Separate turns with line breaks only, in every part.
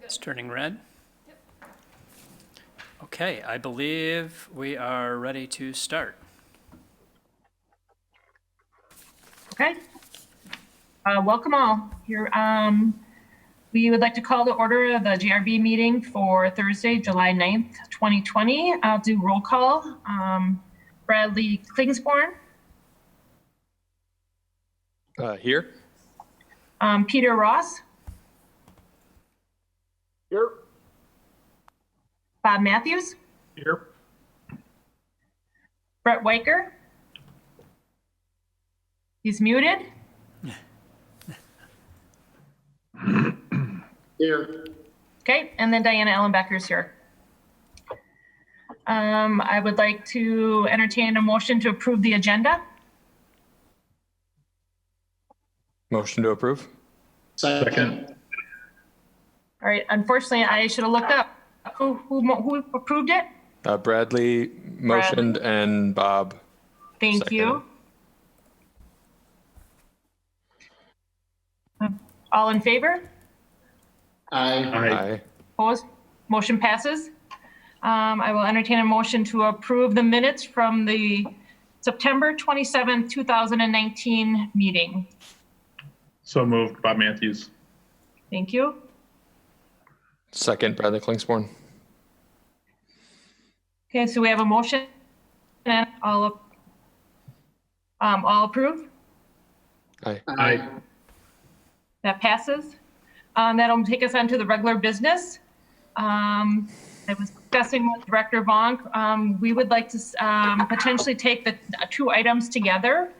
It's turning red. Okay, I believe we are ready to start.
Okay. Welcome all. Here, we would like to call to order the GRB meeting for Thursday, July 9th, 2020. I'll do roll call. Bradley Klingsborn,
Here.
Peter Ross,
Here.
Bob Matthews,
Here.
Brett Weicker. He's muted.
Here.
Okay, and then Diana Ellenbecker's here. I would like to entertain a motion to approve the agenda.
Motion to approve.
Second.
All right, unfortunately, I should have looked up who approved it.
Bradley motioned and Bob.
Thank you. All in favor?
Aye.
Opposed? Motion passes. I will entertain a motion to approve the minutes from the September 27th, 2019 meeting.
So moved. Bob Matthews.
Thank you.
Second, Bradley Klingsborn.
Okay, so we have a motion and all approve.
Aye.
Aye.
That passes. That'll take us on to the regular business. I was discussing with Director Vonk. We would like to potentially take the two items together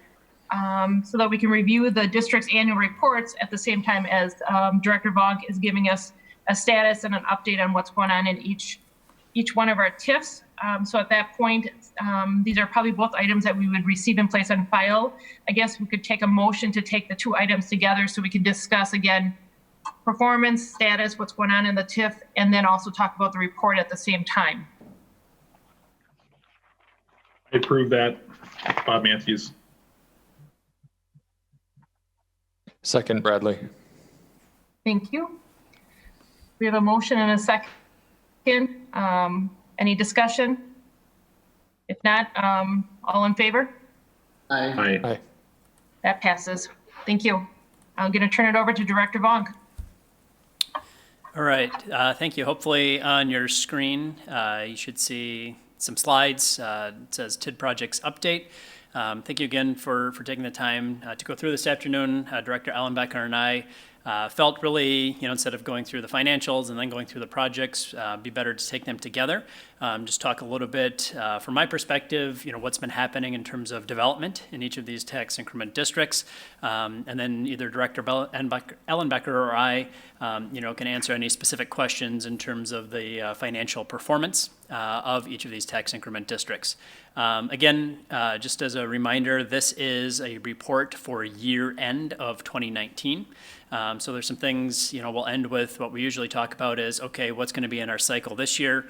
so that we can review the district's annual reports at the same time as Director Vonk is giving us a status and an update on what's going on in each one of our TIFs. So at that point, these are probably both items that we would receive and place on file. I guess we could take a motion to take the two items together so we can discuss again performance, status, what's going on in the TIF, and then also talk about the report at the same time.
I approve that. Bob Matthews.
Second, Bradley.
Thank you. We have a motion and a second. Any discussion? If not, all in favor?
Aye.
Aye.
That passes. Thank you. I'm going to turn it over to Director Vonk.
All right, thank you. Hopefully on your screen, you should see some slides. It says TID Projects Update. Thank you again for taking the time to go through this afternoon. Director Ellenbecker and I felt really, instead of going through the financials and then going through the projects, be better to take them together. Just talk a little bit from my perspective, what's been happening in terms of development in each of these tax increment districts. And then either Director Ellenbecker or I, can answer any specific questions in terms of the financial performance of each of these tax increment districts. Again, just as a reminder, this is a report for year end of 2019. So there's some things, we'll end with what we usually talk about is, okay, what's going to be in our cycle this year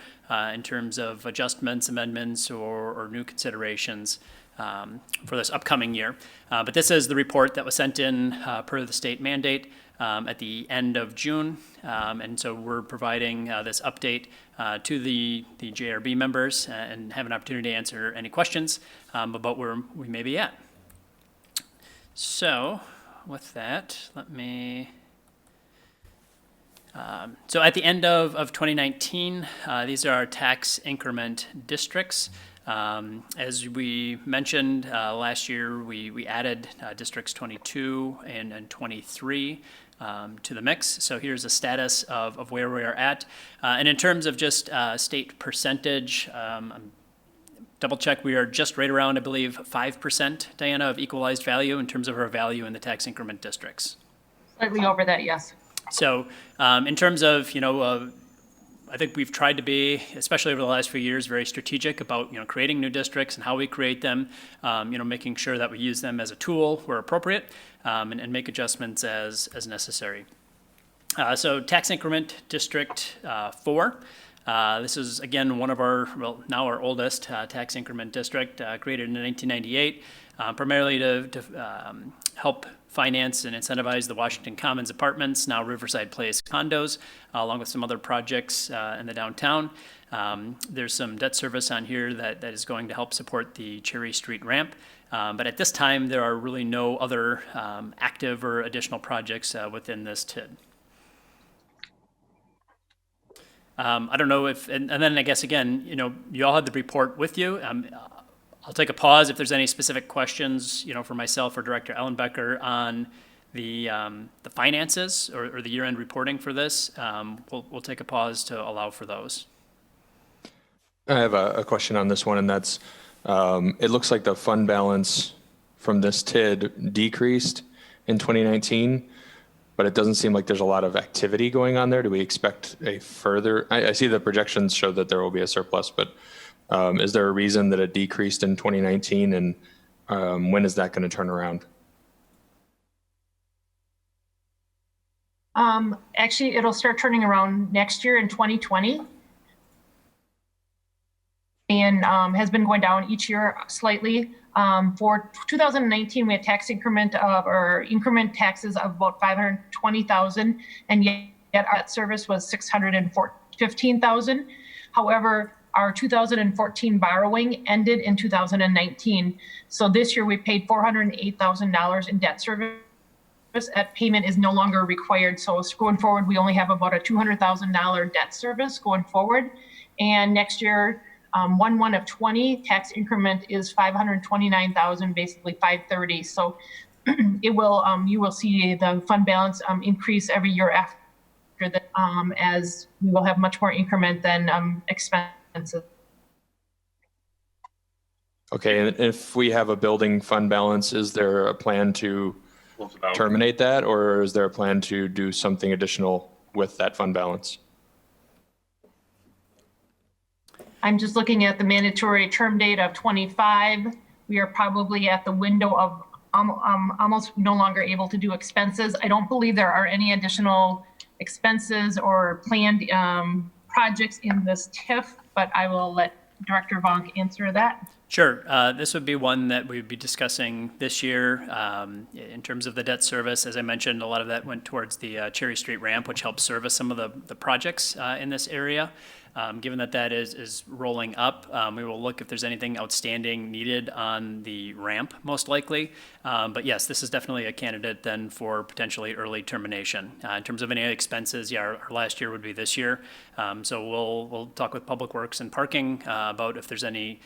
in terms of adjustments, amendments, or new considerations for this upcoming year. But this is the report that was sent in per the state mandate at the end of June. And so we're providing this update to the JRB members and have an opportunity to answer any questions about where we may be at. So with that, let me... so at the end of 2019, these are our tax increment districts. As we mentioned last year, we added districts 22 and 23 to the mix. So here's a status of where we are at. And in terms of just state percentage, double check, we are just right around, I believe, 5%, Diana, of equalized value in terms of our value in the tax increment districts.
Slightly over that, yes.
So in terms of, I think we've tried to be, especially over the last few years, very strategic about, creating new districts and how we create them, making sure that we use them as a tool where appropriate and make adjustments as necessary. So tax increment district 4. This is, again, one of our, now our oldest tax increment district, created in 1998, primarily to help finance and incentivize the Washington Commons apartments, now Riverside Place condos, along with some other projects in the downtown. There's some debt service on here that is going to help support the Cherry Street ramp. But at this time, there are really no other active or additional projects within this TID. I don't know if, and then I guess again, you all had the report with you. I'll take a pause if there's any specific questions, for myself or Director Ellenbecker on the finances or the year-end reporting for this. We'll take a pause to allow for those.
I have a question on this one, and that's, it looks like the fund balance from this TID decreased in 2019, but it doesn't seem like there's a lot of activity going on there. Do we expect a further, I see the projections show that there will be a surplus, but is there a reason that it decreased in 2019, and when is that going to turn around?
Actually, it'll start turning around next year in 2020. And has been going down each year slightly. For 2019, we had tax increment increment taxes of about 520,000, and yet our debt service was 615,000. However, our 2014 borrowing ended in 2019. So this year we paid $408,000 in debt service. That payment is no longer required. So going forward, we only have about a $200,000 debt service going forward. And next year, 1/1 of 20 tax increment is 529,000, basically 530. So it will, you will see the fund balance increase every year after that, as we will have much more increment than expenses.
Okay, and if we have a building fund balance, is there a plan to terminate that, or is there a plan to do something additional with that fund balance?
I'm just looking at the mandatory term date of 25. We are probably at the window of almost no longer able to do expenses. I don't believe there are any additional expenses or planned projects in this TIF, but I will let Director Vonk answer that.
Sure. This would be one that we'd be discussing this year. In terms of the debt service, as I mentioned, a lot of that went towards the Cherry Street ramp, which helps service some of the projects in this area. Given that that is rolling up, we will look if there's anything outstanding needed on the ramp, most likely. But yes, this is definitely a candidate then for potentially early termination. In terms of any expenses, yeah, our last year would be this year. So we'll talk with Public Works and Parking about if there's any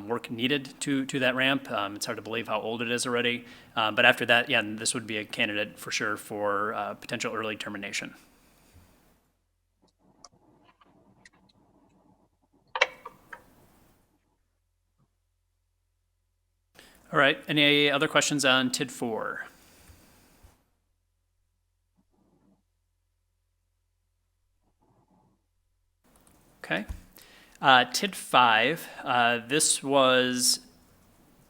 work needed to that ramp. It's hard to believe how old it is already. But after that, yeah, this would be a candidate for sure for potential early termination. All right, any other questions on TID 4? Okay. TID 5, this was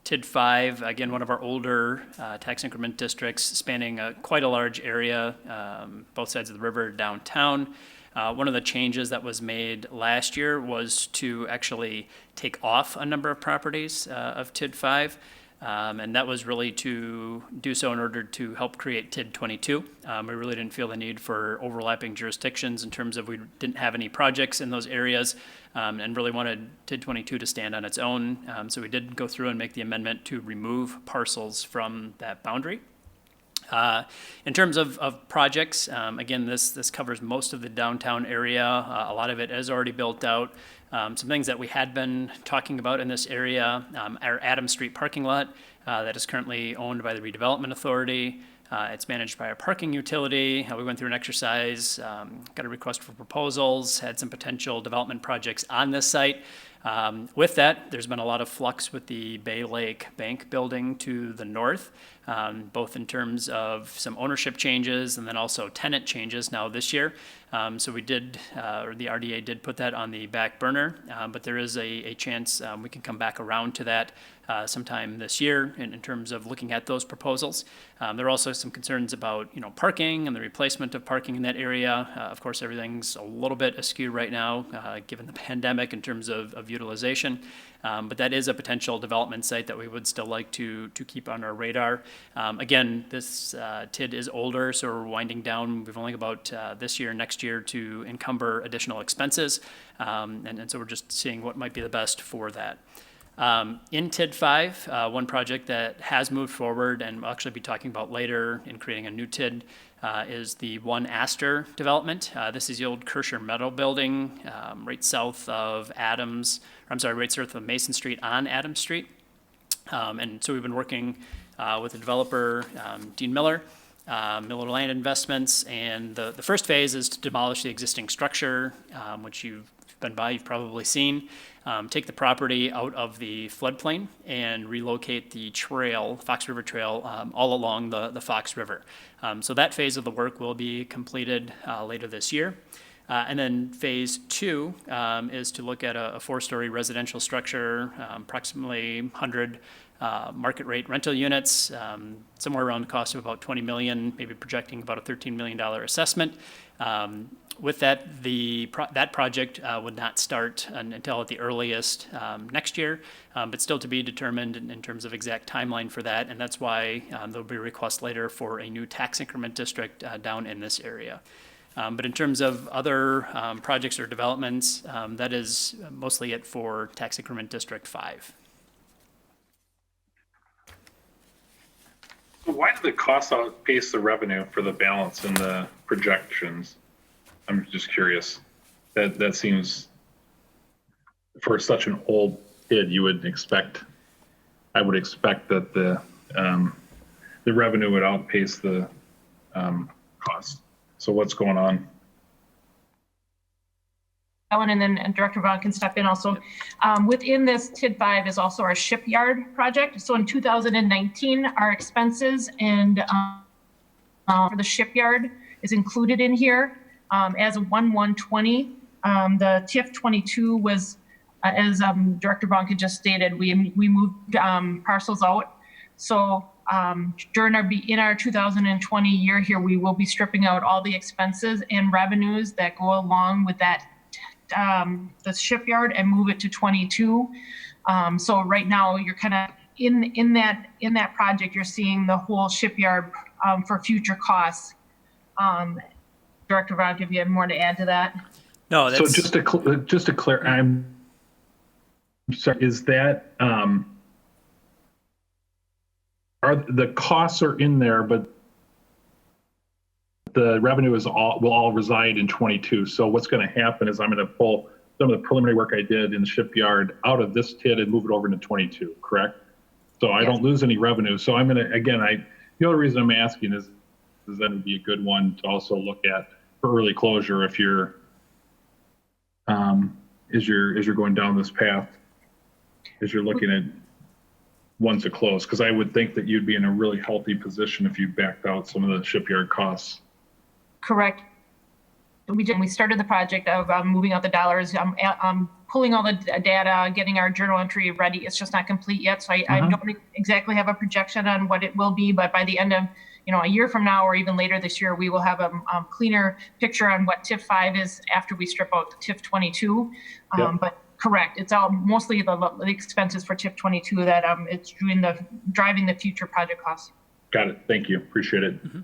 TID 5, again, one of our older tax increment districts spanning quite a large area, both sides of the river downtown. One of the changes that was made last year was to actually take off a number of properties of TID 5. And that was really to do so in order to help create TID 22. We really didn't feel the need for overlapping jurisdictions in terms of we didn't have any projects in those areas and really wanted TID 22 to stand on its own. So we did go through and make the amendment to remove parcels from that boundary. In terms of projects, again, this covers most of the downtown area. A lot of it is already built out. Some things that we had been talking about in this area, our Adams Street parking lot that is currently owned by the Redevelopment Authority. It's managed by a parking utility. We went through an exercise, got a request for proposals, had some potential development projects on this site. With that, there's been a lot of flux with the Bay Lake Bank building to the north, both in terms of some ownership changes and then also tenant changes now this year. So we did, or the RDA did put that on the back burner, but there is a chance we can come back around to that sometime this year in terms of looking at those proposals. There are also some concerns about, parking and the replacement of parking in that area. Of course, everything's a little bit askew right now, given the pandemic in terms of utilization. But that is a potential development site that we would still like to keep on our radar. Again, this TID is older, so we're winding down. We've only got about this year, next year to encumber additional expenses. And so we're just seeing what might be the best for that. In TID 5, one project that has moved forward and we'll actually be talking about later in creating a new TID is the One Astor development. This is the old Kircher Metal Building right south of right south of Mason Street on Adams Street. And so we've been working with the developer, Dean Miller, Miller Land Investments, and the first phase is to demolish the existing structure, which you've been by, you've probably seen. Take the property out of the floodplain and relocate the trail, Fox River Trail, all along the Fox River. So that phase of the work will be completed later this year. And then phase 2 is to look at a 4-story residential structure, approximately 100 market rate rental units, somewhere around the cost of about $20 million, maybe projecting about a $13 million assessment. With that, that project would not start until at the earliest next year, but still to be determined in terms of exact timeline for that. And that's why there'll be a request later for a new tax increment district down in this area. But in terms of other projects or developments, that is mostly it for tax increment district 5.
So why do the costs outpace the revenue for the balance in the projections? I'm just curious. That seems, for such an old TID, I would expect that the revenue would outpace the cost. So what's going on?
Ellen, and then Director Vaughn can step in also. Within this TID 5 is also our shipyard project. So in 2019, our expenses and for the shipyard is included in here. As of 1/1/20, the TIF 22 was, as Director Vaughn had just stated, we moved parcels out. So in our 2020 year here, we will be stripping out all the expenses and revenues that go along with that the shipyard and move it to 22. So right now you're kind of in that project, you're seeing the whole shipyard for future costs. Director Vaughn, if you have more to add to that.
No,
So just to clear, I'm sorry, is that are the costs are in there, but the revenue will all reside in 22. So what's going to happen is I'm going to pull some of the preliminary work I did in the shipyard out of this TID and move it over into 22, correct? So I don't lose any revenue. So I'm going to, again, the only reason I'm asking is that would be a good one to also look at for early closure if you're, as you're going down this path, as you're looking at ones to close, because I would think that you'd be in a really healthy position if you backed out some of the shipyard costs.
Correct. We started the project of moving out the dollars, pulling all the data, getting our journal entry ready. It's just not complete yet. So I don't exactly have a projection on what it will be, but by the end of a year from now or even later this year, we will have a cleaner picture on what TIF 5 is after we strip out the TIF 22. But correct, it's all mostly the expenses for TIF 22 that it's driving the future project costs.
Got it. Thank you. Appreciate it.
Mm-hmm.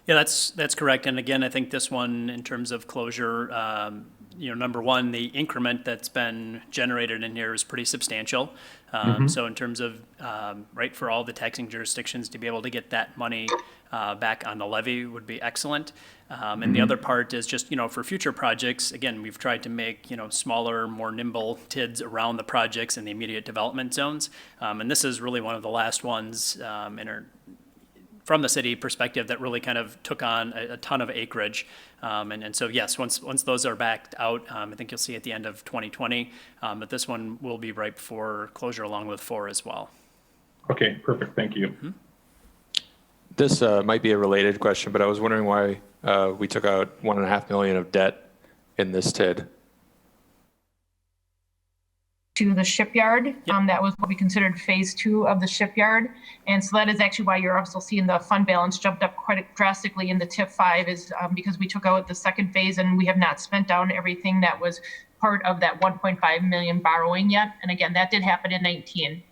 Yeah, that's correct. And again, I think this one, in terms of closure, number one, the increment that's been generated in here is pretty substantial. So in terms of, for all the taxing jurisdictions to be able to get that money back on the levy would be excellent. And the other part is just, for future projects, again, we've tried to make, smaller, more nimble TIDs around the projects in the immediate development zones. And this is really one of the last ones from the city perspective that really kind of took on a ton of acreage. And so, yes, once those are backed out, I think you'll see at the end of 2020, but this one will be ripe for closure along with 4 as well.
Okay, perfect. Thank you.
Mm-hmm.
This might be a related question, but I was wondering why we took out $1.5 million of debt in this TID.
to the shipyard. That was what we considered phase 2 of the shipyard. And so that is actually why you're also seeing the fund balance jumped up quite drastically in the TIF 5 is because we took out the second phase and we have not spent down everything that was part of that 1.5 million borrowing yet. And again, that did happen in 19.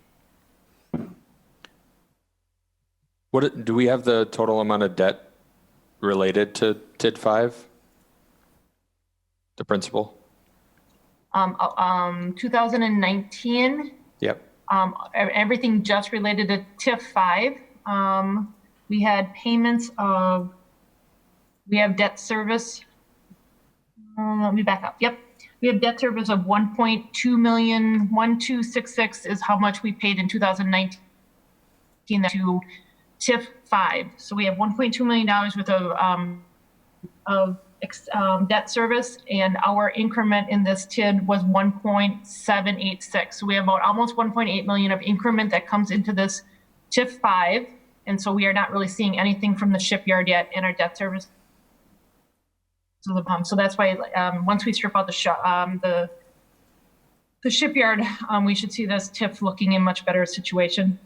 Do we have the total amount of debt related to TID 5? The principal?
2019,
Yep.
everything just related to TIF 5. We had payments of, we have debt service. Let me back up. Yep. We have debt service of 1.2 million, 1266 is how much we paid in 2019 to TIF 5. So we have $1.2 million worth of debt service, and our increment in this TID was 1.786. So we have about almost 1.8 million of increment that comes into this TIF 5, and so we are not really seeing anything from the shipyard yet in our debt service. So that's why once we strip out the shipyard, we should see this TIF looking in much better situation.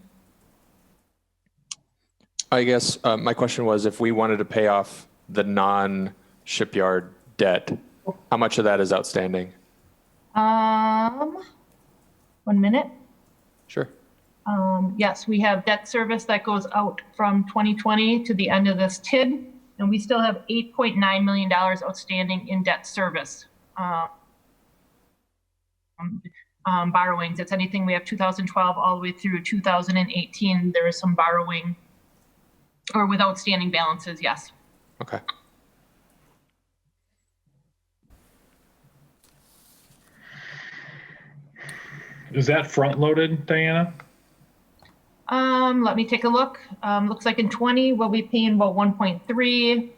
I guess my question was if we wanted to pay off the non-shipyard debt, how much of that is outstanding?
1 minute.
Sure.
Yes, we have debt service that goes out from 2020 to the end of this TID, and we still have $8.9 million outstanding in debt service. Borrowings, it's anything we have 2012 all the way through 2018. There is some borrowing or with outstanding balances, yes.
Okay.
Is that front loaded, Diana?
Let me take a look. Looks like in 20, we'll be paying about 1.3,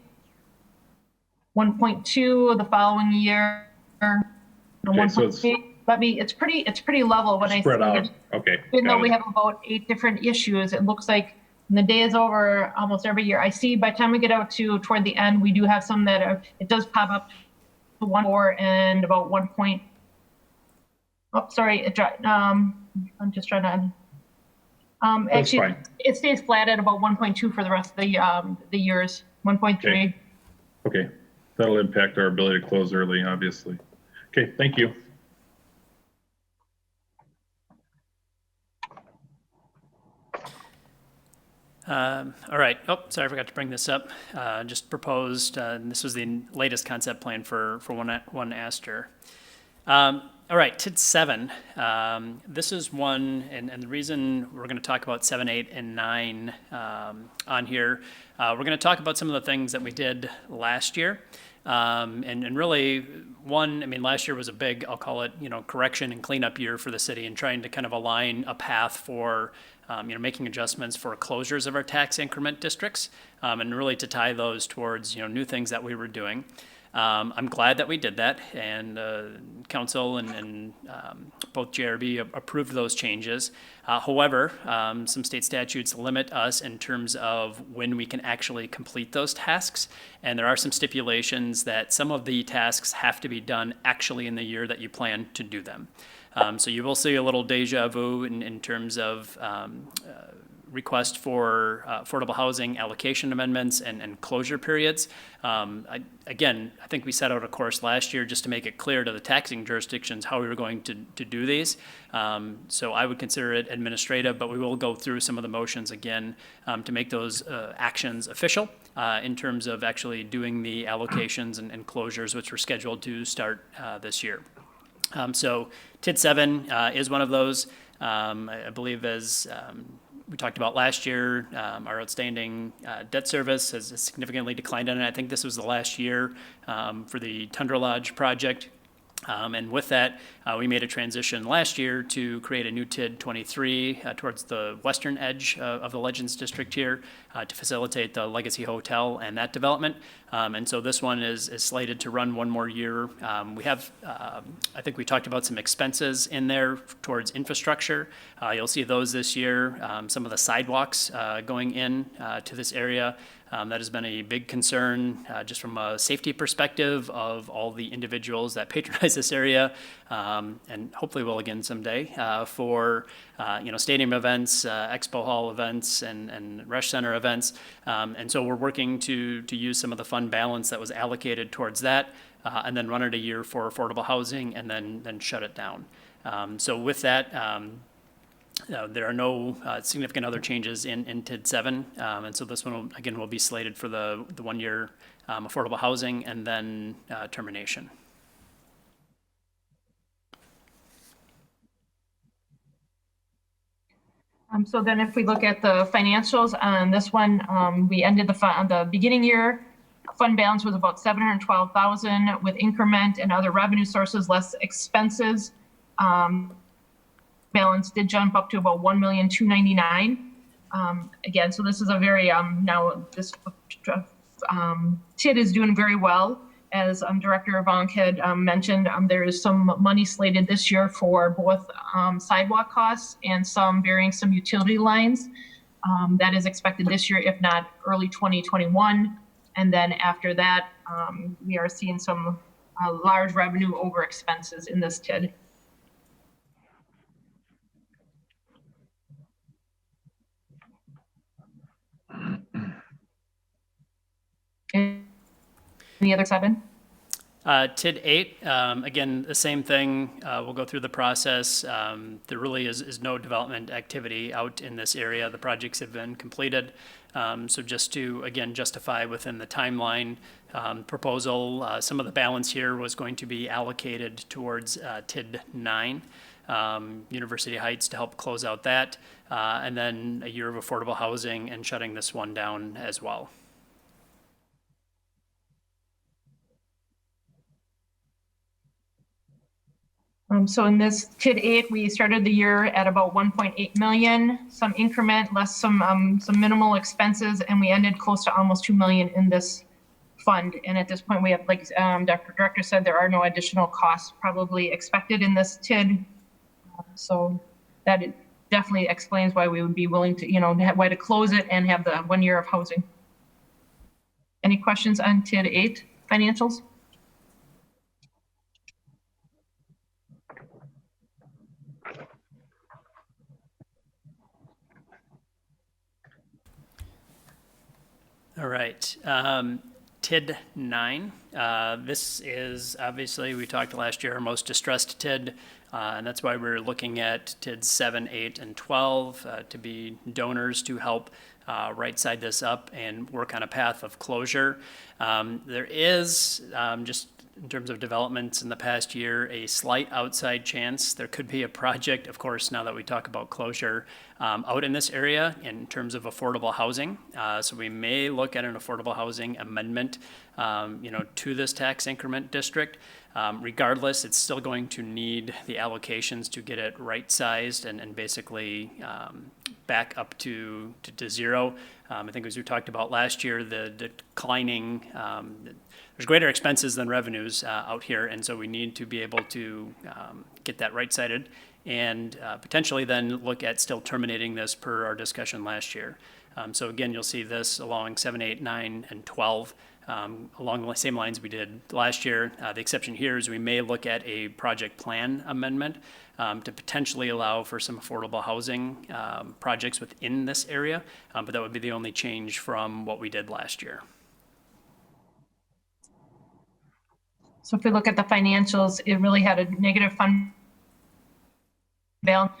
1.2 the following year.
Okay, so it's
it's pretty level when
spread
I see
out.
it.
Okay.
Even though
got
we
it.
have about 8 different issues, it looks like when the day is over almost every year. I see by the time we get out to toward the end, we do have some that are, it does pop up to 1.4 and about 1. Oh, sorry, I'm just trying to. Actually,
fine.
it stays flat at about 1.2 for the rest of the years. 1.3.
Okay. That'll impact our ability to close early, obviously. Okay, thank you.
All right. Oh, sorry, I forgot to bring this up. Just proposed, and this was the latest concept plan for one Astor. All right, TID 7. This is one, and the reason we're going to talk about 7, 8, and 9 on here, we're going to talk about some of the things that we did last year. And really, one, I mean, last year was a big, I'll call it, correction and cleanup year for the city and trying to kind of align a path for, making adjustments for closures of our tax increment districts, and really to tie those towards, new things that we were doing. I'm glad that we did that, and council and both JRB approved those changes. However, some state statutes limit us in terms of when we can actually complete those tasks, and there are some stipulations that some of the tasks have to be done actually in the year that you plan to do them. So you will see a little deja vu in terms of request for affordable housing allocation amendments and closure periods. I think we set out a course last year just to make it clear to the taxing jurisdictions how we were going to do these. So I would consider it administrative, but we will go through some of the motions again to make those actions official in terms of actually doing the allocations and closures, which were scheduled to start this year. So TID 7 is one of those. I believe as we talked about last year, our outstanding debt service has significantly declined, and I think this was the last year for the Tundra Lodge project. And with that, we made a transition last year to create a new TID 23 towards the western edge of the Legends District here to facilitate the Legacy Hotel and that development. And so this one is slated to run one more year. We have, I think we talked about some expenses in there towards infrastructure. You'll see those this year. Some of the sidewalks going in to this area That has been a big concern just from a safety perspective of all the individuals that patronize this area, and hopefully will again someday, for stadium events, expo hall events, and Rush Center events. And so we're working to use some of the fund balance that was allocated towards that, and then run it a year for affordable housing, and then shut it down. So with that, there are no significant other changes in TID 7, and so this one will be slated for the 1 year affordable housing and then termination.
So then if we look at the financials on this one, we ended the beginning year fund balance was about 712,000 with increment and other revenue sources, less expenses. Balance did jump up to about 1,299,000. Again, so this is a very, now this TID is doing very well. As Director Vonk had mentioned, there is some money slated this year for both sidewalk costs and some utility lines. That is expected this year, if not early 2021. And then after that, we are seeing some large revenue over expenses in this TID. Any other 7?
TID 8, again, the same thing. We'll go through the process. There really is no development activity out in this area. The projects have been completed. So just to, again, justify within the timeline proposal, some of the balance here was going to be allocated towards TID 9, University Heights, to help close out that, and then a year of affordable housing and shutting this one down as well.
So in this TID 8, we started the year at about 1.8 million, some increment, less some minimal expenses, and we ended close to almost 2 million in this fund. And at this point, we have, like Dr. Director said, there are no additional costs probably expected in this TID. So that definitely explains why we would be willing to, why to close it and have the 1 year of housing. Any questions on TID 8 financials?
All right. TID 9. This is obviously, we talked last year, our most distressed TID, and that's why we're looking at TID 7, 8, and 12 to be donors to help right-side this up and work on a path of closure. There is, just in terms of developments in the past year, a slight outside chance there could be a project, of course, now that we talk about closure, out in this area in terms of affordable housing. So we may look at an affordable housing amendment, to this tax increment district. Regardless, it's still going to need the allocations to get it right-sized and basically back up to zero. I think as we talked about last year, the declining, there's greater expenses than revenues out here, and so we need to be able to get that right-sided and potentially then look at still terminating this per our discussion last year. So again, you'll see this along 7, 8, 9, and 12. Along the same lines we did last year. The exception here is we may look at a project plan amendment to potentially allow for some affordable housing projects within this area, but that would be the only change from what we did last year.
So if we look at the financials, it really had a negative fund balance.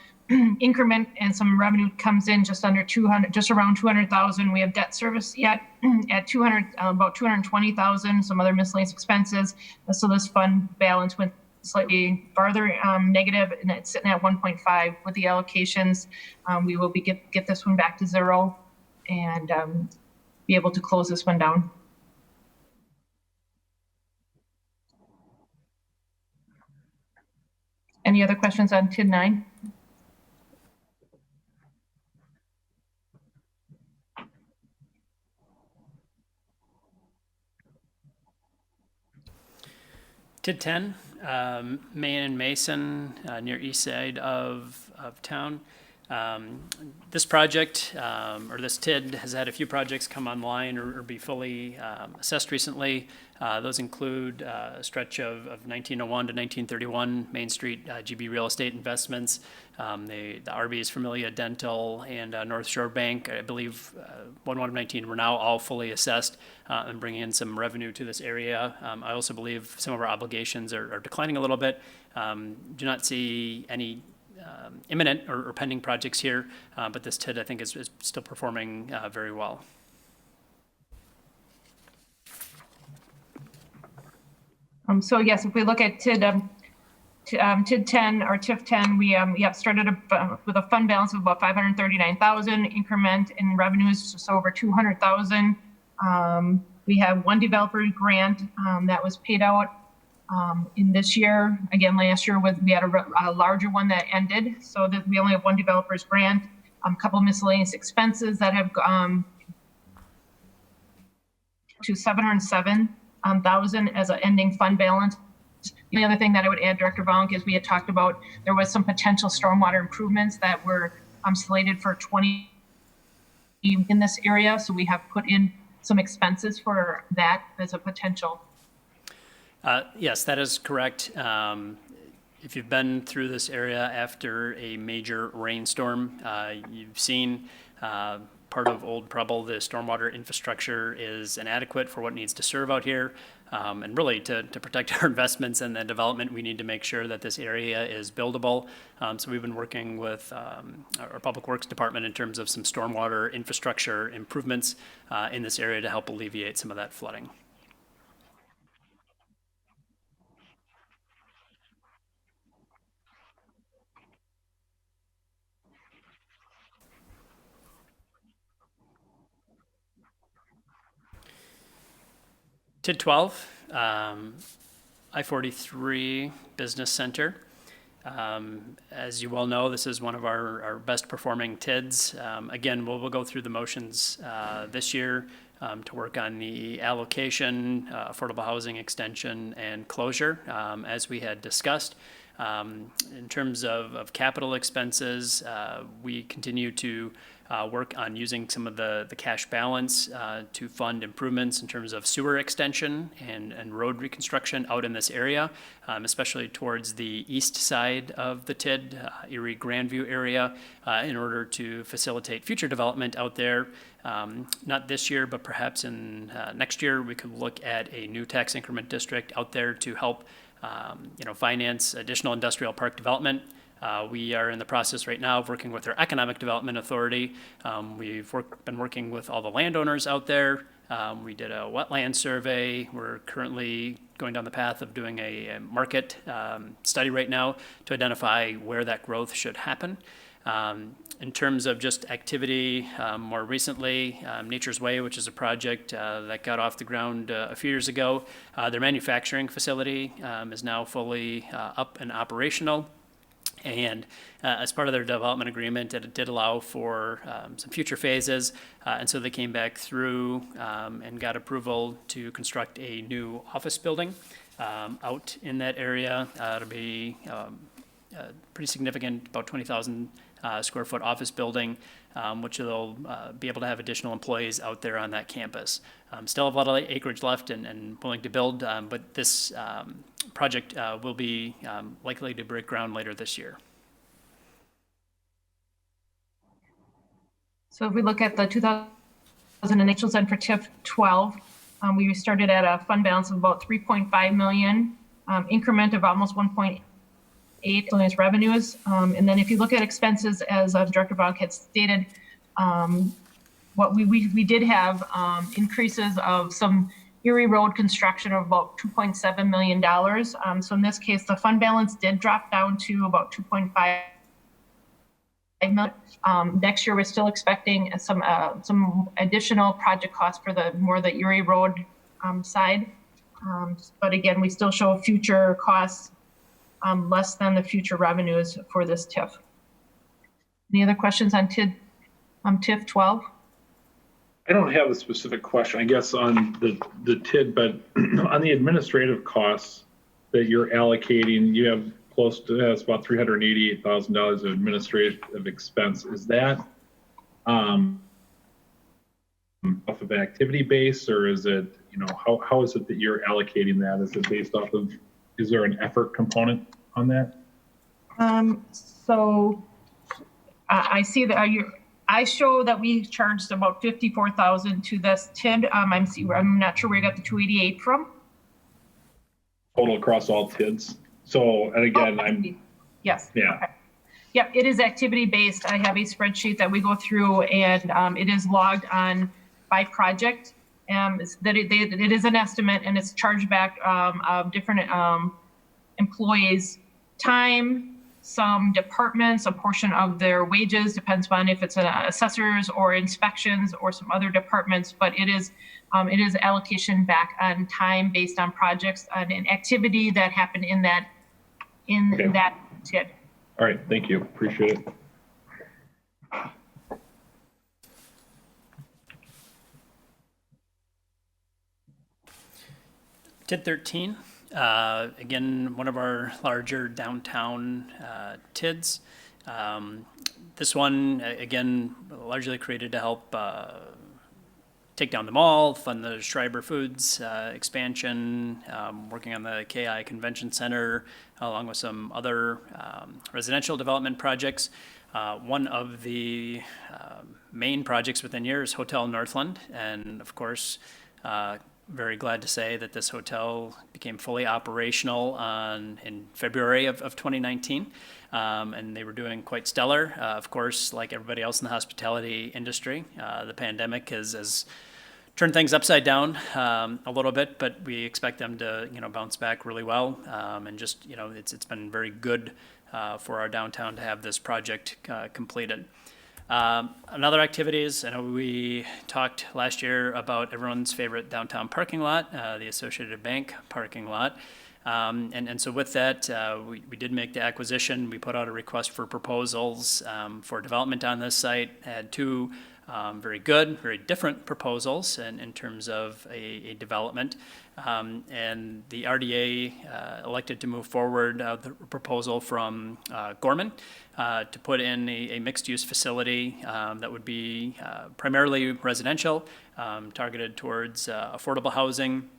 Increment and some revenue comes in just under 200, just around 200,000. We have debt service yet at 200, about 220,000, some other miscellaneous expenses. So this fund balance went slightly farther negative, and it's sitting at 1.5 with the allocations. We will get this one back to zero and be able to close this one down. Any other questions on TID 9?
TID 10, Main and Mason, near east side of town. This project, or this TID, has had a few projects come online or be fully assessed recently. Those include a stretch of 1901 to 1931 Main Street GB real estate investments, the Arby's, Familia Dental, and North Shore Bank. I believe 1/1/19 were now all fully assessed and bringing in some revenue to this area. I also believe some of our obligations are declining a little bit. Do not see any imminent or pending projects here, but this TID, I think, is still performing very well.
So yes, if we look at TID 10 or TIF 10, we have started with a fund balance of about 539,000, increment in revenues just over 200,000. We have one developer grant that was paid out in this year. Again, last year we had a larger one that ended, so that we only have one developer's grant. A couple of miscellaneous expenses that have to 707,000 as an ending fund balance. The other thing that I would add, Director Vonk, is we had talked about there was some potential stormwater improvements that were slated for 20 in this area, so we have put in some expenses for that as a potential.
Yes, that is correct. If you've been through this area after a major rainstorm, you've seen part of Old Preble, the stormwater infrastructure is inadequate for what needs to serve out here. And really, to protect our investments and the development, we need to make sure that this area is buildable. So we've been working with our Public Works Department in terms of some stormwater infrastructure improvements in this area to help alleviate some of that flooding. TID 12, I-43 Business Center. As you well know, this is one of our best performing TIDs. Again, we'll go through the motions this year to work on the allocation, affordable housing extension, and closure, as we had discussed. In terms of capital expenses, we continue to work on using some of the cash balance to fund improvements in terms of sewer extension and road reconstruction out in this area, especially towards the east side of the TID, Erie Grandview area, in order to facilitate future development out there. Not this year, but perhaps in next year, we could look at a new tax increment district out there to help finance additional industrial park development. We are in the process right now of working with our Economic Development Authority. We've been working with all the landowners out there. We did a wetland survey. We're currently going down the path of doing a market study right now to identify where that growth should happen. In terms of just activity, more recently, Nature's Way, which is a project that got off the ground a few years ago, their manufacturing facility is now fully up and operational. And as part of their development agreement, it did allow for some future phases. And so they came back through and got approval to construct a new office building out in that area. It'll be pretty significant, about 20,000 square foot office building, which they'll be able to have additional employees out there on that campus. Still have a lot of acreage left and willing to build, but this project will be likely to break ground later this year.
So if we look at the 2008 and for TIF 12, we started at a fund balance of about 3.5 million, increment of almost 1.8 million revenues. And then if you look at expenses, as Director Vonk had stated, what we did have increases of some Erie Road construction of about $2.7 million. So in this case, the fund balance did drop down to about 2.5 million. Next year, we're still expecting some additional project costs for the Erie Road side. But again, we still show future costs less than the future revenues for this TIF. Any other questions on TIF 12?
I don't have a specific question, I guess, on the TID, but on the administrative costs that you're allocating, you have close to, it's about $388,000 of administrative expense. Is that off of activity base, or is it, how is it that you're allocating that? Is it based off of, is there an effort component on that?
So I see that I show that we charged about 54,000 to this TID. I'm not sure where you got the 288 from.
Total across all TIDs. So, and again,
Yes.
Yeah.
Okay. Yep, it is activity based. I have a spreadsheet that we go through, and it is logged on by project. It is an estimate, and it's charged back of different employees' time, some departments, a portion of their wages, depends on if it's assessors or inspections or some other departments, but it is allocation back on time based on projects and an activity that happened in that TID.
all right, thank you. Appreciate it.
TID 13, again, one of our larger downtown TIDs. This one, again, largely created to help take down the mall, fund the Schreiber Foods expansion, working on the KI Convention Center, along with some other residential development projects. One of the main projects within here is Hotel Northland, and of course, very glad to say that this hotel became fully operational in February of 2019, and they were doing quite stellar. Of course, like everybody else in the hospitality industry, the pandemic has turned things upside down a little bit, but we expect them to bounce back really well, and just it's been very good for our downtown to have this project completed. Another activities, I know we talked last year about everyone's favorite downtown parking lot, the Associated Bank parking lot. And so with that, we did make the acquisition. We put out a request for proposals for development on this site, had two very good, very different proposals in terms of a development. And the RDA elected to move forward the proposal from Gorman to put in a mixed-use facility that would be primarily residential, targeted towards affordable housing,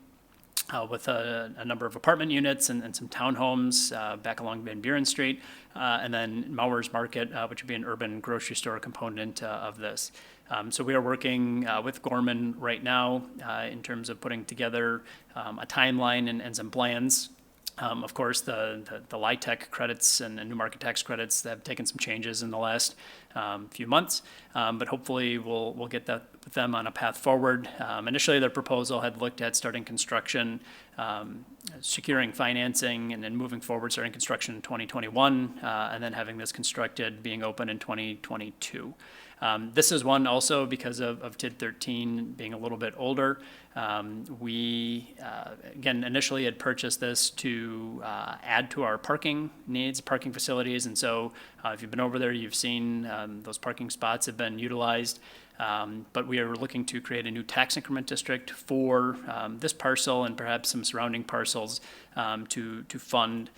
with a number of apartment units and some townhomes back along Van Buren Street, and then Mauer's Market, which would be an urban grocery store component of this. So we are working with Gorman right now in terms of putting together a timeline and some plans. Of course, the LIHTC credits and new market tax credits have taken some changes in the last few months, but hopefully we'll get them on a path forward. Initially, their proposal had looked at starting construction, securing financing, and then moving forward, starting construction in 2021, and then having this constructed, being open in 2022. This is one also because of TID 13 being a little bit older. We, again, initially had purchased this to add to our parking needs, parking facilities. And so if you've been over there, you've seen those parking spots have been utilized. But we are looking to create a new tax increment district for this parcel and perhaps some surrounding parcels to fund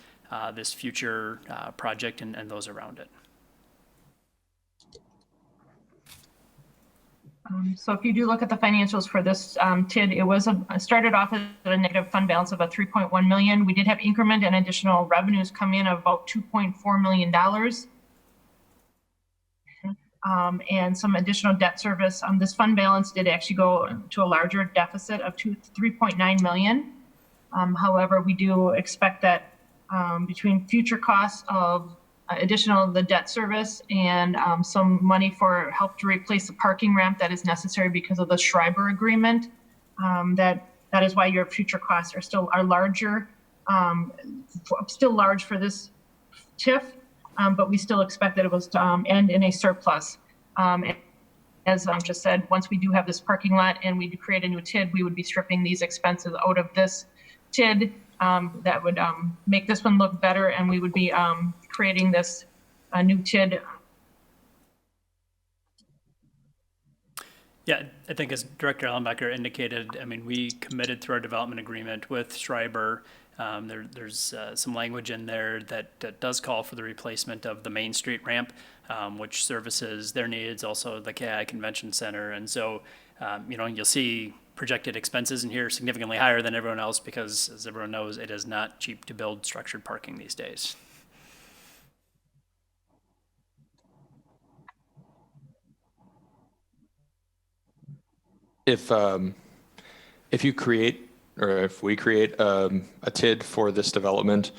this future project and those around it.
So if you do look at the financials for this TID, it started off at a negative fund balance of about 3.1 million. We did have increment and additional revenues come in of about $2.4 million. And some additional debt service. This fund balance did actually go to a larger deficit of 3.9 million. However, we do expect that between future costs of the debt service and some money for help to replace the parking ramp that is necessary because of the Schreiber agreement, that is why your future costs are larger, still large for this TIF, but we still expect that it was to end in a surplus. As I just said, once we do have this parking lot and we do create a new TID, we would be stripping these expenses out of this TID. That would make this one look better, and we would be creating this new TID.
Yeah, I think as Director Ellenbecker indicated, I mean, we committed through our development agreement with Schreiber. There's some language in there that does call for the replacement of the Main Street ramp, which services their needs, also the KI Convention Center. And so, you'll see projected expenses in here significantly higher than everyone else because, as everyone knows, it is not cheap to build structured parking these days.
If you create, or if we create a TID for this development,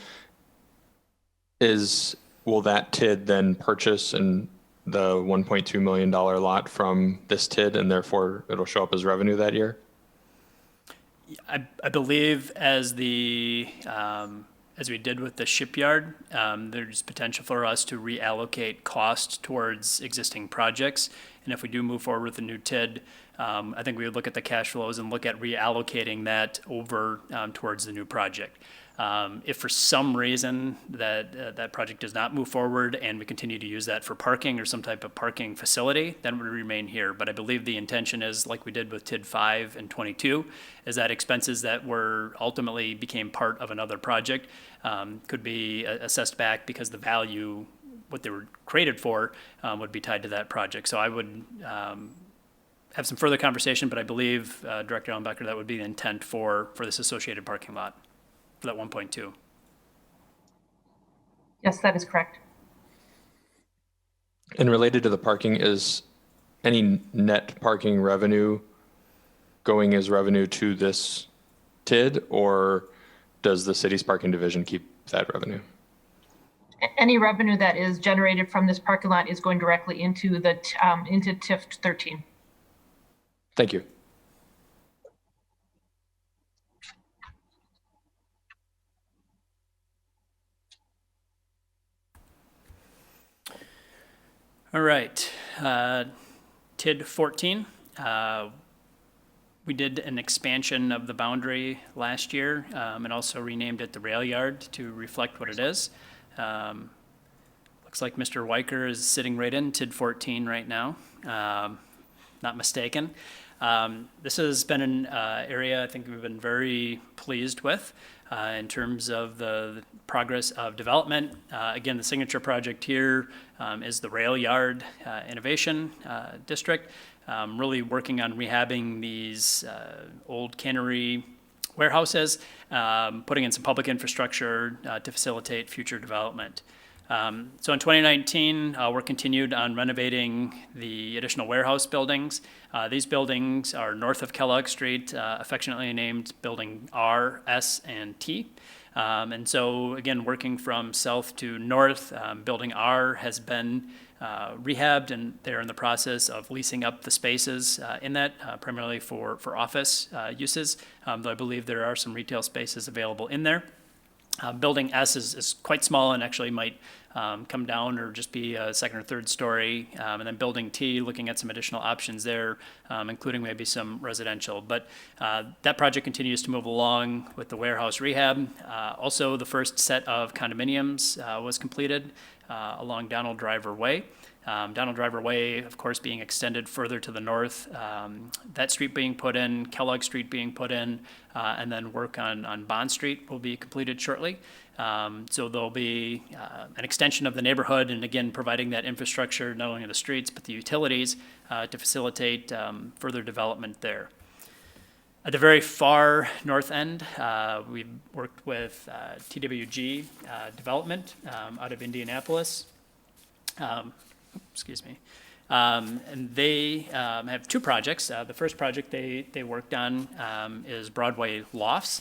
will that TID then purchase the $1.2 million lot from this TID, and therefore it'll show up as revenue that year?
I believe as we did with the shipyard, there's potential for us to reallocate cost towards existing projects. And if we do move forward with a new TID, I think we would look at the cash flows and look at reallocating that over towards the new project. If for some reason that project does not move forward and we continue to use that for parking or some type of parking facility, then it would remain here. But I believe the intention is, like we did with TID 5 and 22, is that expenses that were ultimately became part of another project could be assessed back because the value, what they were created for, would be tied to that project. So I would have some further conversation, but I believe, Director Ellenbecker, that would be the intent for this associated parking lot. For that 1.2.
Yes, that is correct.
And related to the parking, is any net parking revenue going as revenue to this TID, or does the city's parking division keep that revenue?
Any revenue that is generated from this parking lot is going directly into into TIF 13.
Thank you.
All right, TID 14. We did an expansion of the boundary last year and also renamed it the rail yard to reflect what it is. Looks like Mr. Weicker is sitting right in TID 14 right now, not mistaken. This has been an area I think we've been very pleased with in terms of the progress of development. Again, the signature project here is the Rail Yard Innovation District, really working on rehabbing these old cannery warehouses, putting in some public infrastructure to facilitate future development. So in 2019, we're continued on renovating the additional warehouse buildings. These buildings are north of Kellogg Street, affectionately named Building R, S, and T. And so again, working from south to north, Building R has been rehabbed, and they're in the process of leasing up the spaces in that, primarily for office uses, though I believe there are some retail spaces available in there. Building S is quite small and actually might come down or just be a second or third story. And then Building T, looking at some additional options there, including maybe some residential. But that project continues to move along with the warehouse rehab. Also, the first set of condominiums was completed along Donald Driver Way. Donald Driver Way, of course, being extended further to the north, that street being put in, Kellogg Street being put in, and then work on Bond Street will be completed shortly. So there'll be an extension of the neighborhood, and again, providing that infrastructure, not only the streets, but the utilities to facilitate further development there. At the very far north end, we've worked with TWG Development out of Indianapolis. Excuse me. And they have two projects. The first project they worked on is Broadway Lofts.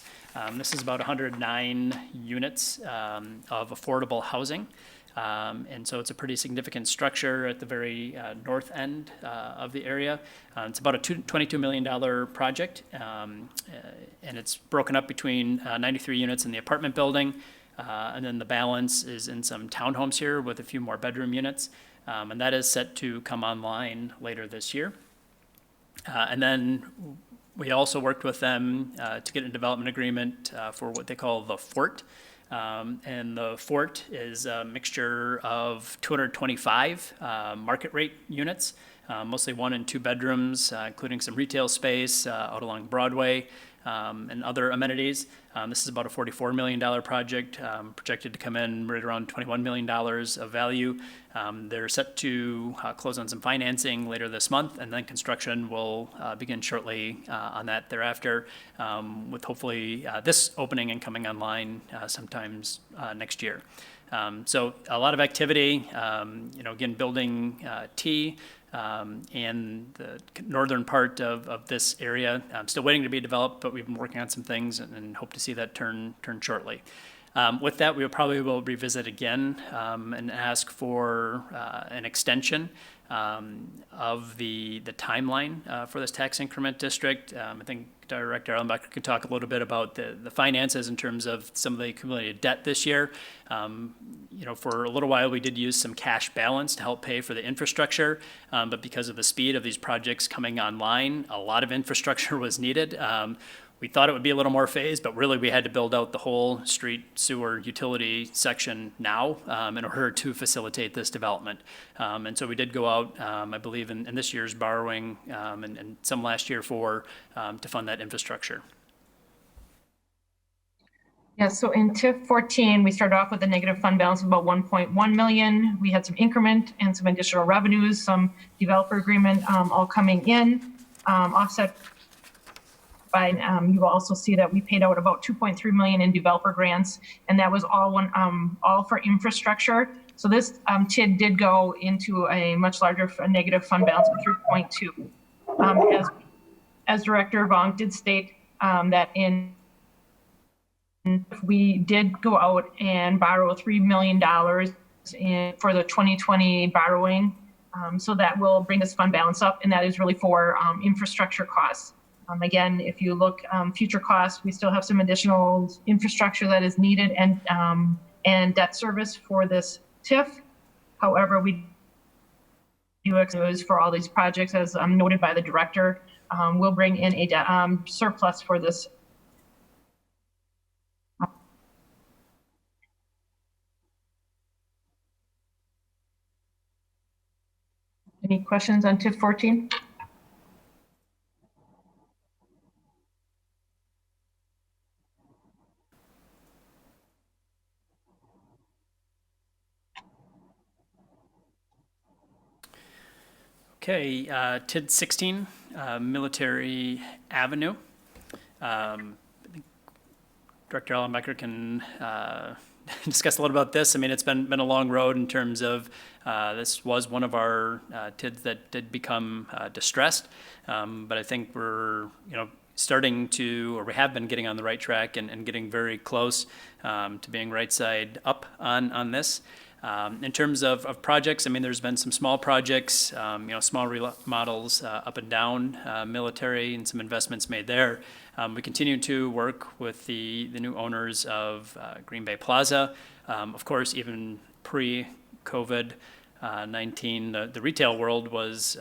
This is about 109 units of affordable housing. And so it's a pretty significant structure at the very north end of the area. It's about a $22 million project, and it's broken up between 93 units in the apartment building, and then the balance is in some townhomes here with a few more bedroom units. And that is set to come online later this year. And then we also worked with them to get a development agreement for what they call the Fort. And the Fort is a mixture of 225 market rate units mostly 1 and 2 bedrooms, including some retail space out along Broadway and other amenities. This is about a $44 million project, projected to come in right around $21 million of value. They're set to close on some financing later this month, and then construction will begin shortly on that thereafter, with hopefully this opening and coming online sometimes next year. So a lot of activity, again, building T and the northern part of this area. Still waiting to be developed, but we've been working on some things and hope to see that turn shortly. With that, we probably will revisit again and ask for an extension of the timeline for this tax increment district. I think Director Ellenbecker could talk a little bit about the finances in terms of some of the accumulated debt this year. For a little while, we did use some cash balance to help pay for the infrastructure, but because of the speed of these projects coming online, a lot of infrastructure was needed. We thought it would be a little more phased, but really we had to build out the whole street sewer utility section now in order to facilitate this development. And so we did go out, I believe, in this year's borrowing and some last year to fund that infrastructure.
Yeah, so in TIF 14, we started off with a negative fund balance of about 1.1 million. We had some increment and some additional revenues, some developer agreement all coming in, offset by, you will also see that we paid out about 2.3 million in developer grants, and that was all for infrastructure. So this TID did go into a much larger negative fund balance of 3.2. As Director Vonk did state, that we did go out and borrow $3 million for the 2020 borrowing. So that will bring this fund balance up, and that is really for infrastructure costs. Again, if you look future costs, we still have some additional infrastructure that is needed and debt service for this TIF. However, we do expose for all these projects, as noted by the director, we'll bring in a debt surplus for this. Any questions on TIF 14?
Okay, TID 16, Military Avenue. I think Director Ellenbecker can discuss a little about this. I mean, it's been a long road in terms of this was one of our TIDs that did become distressed, but I think we're starting to, or we have been getting on the right track and getting very close to being right side up on this. In terms of projects, I mean, there's been some small projects, small remodels up and down military and some investments made there. We continue to work with the new owners of Green Bay Plaza. Of course, even pre-COVID 19, the retail world was,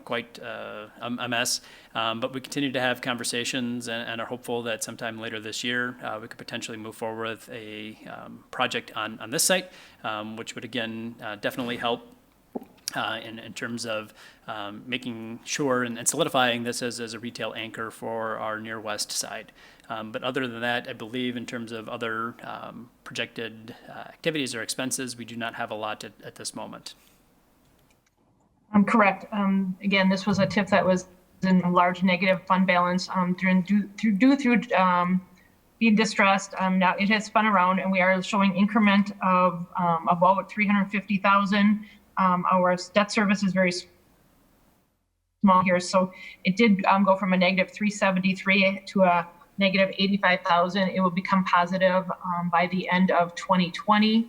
quite a mess. But we continue to have conversations and are hopeful that sometime later this year we could potentially move forward with a project on this site, which would again definitely help in terms of making sure and solidifying this as a retail anchor for our near west side. But other than that, I believe in terms of other projected activities or expenses, we do not have a lot at this moment.
Correct. Again, this was a TIF that was in a large negative fund balance due through being distressed. Now it has spun around, and we are showing increment of about 350,000. Our debt service is very small here, so it did go from a negative 373 to a negative 85,000. It will become positive by the end of 2020.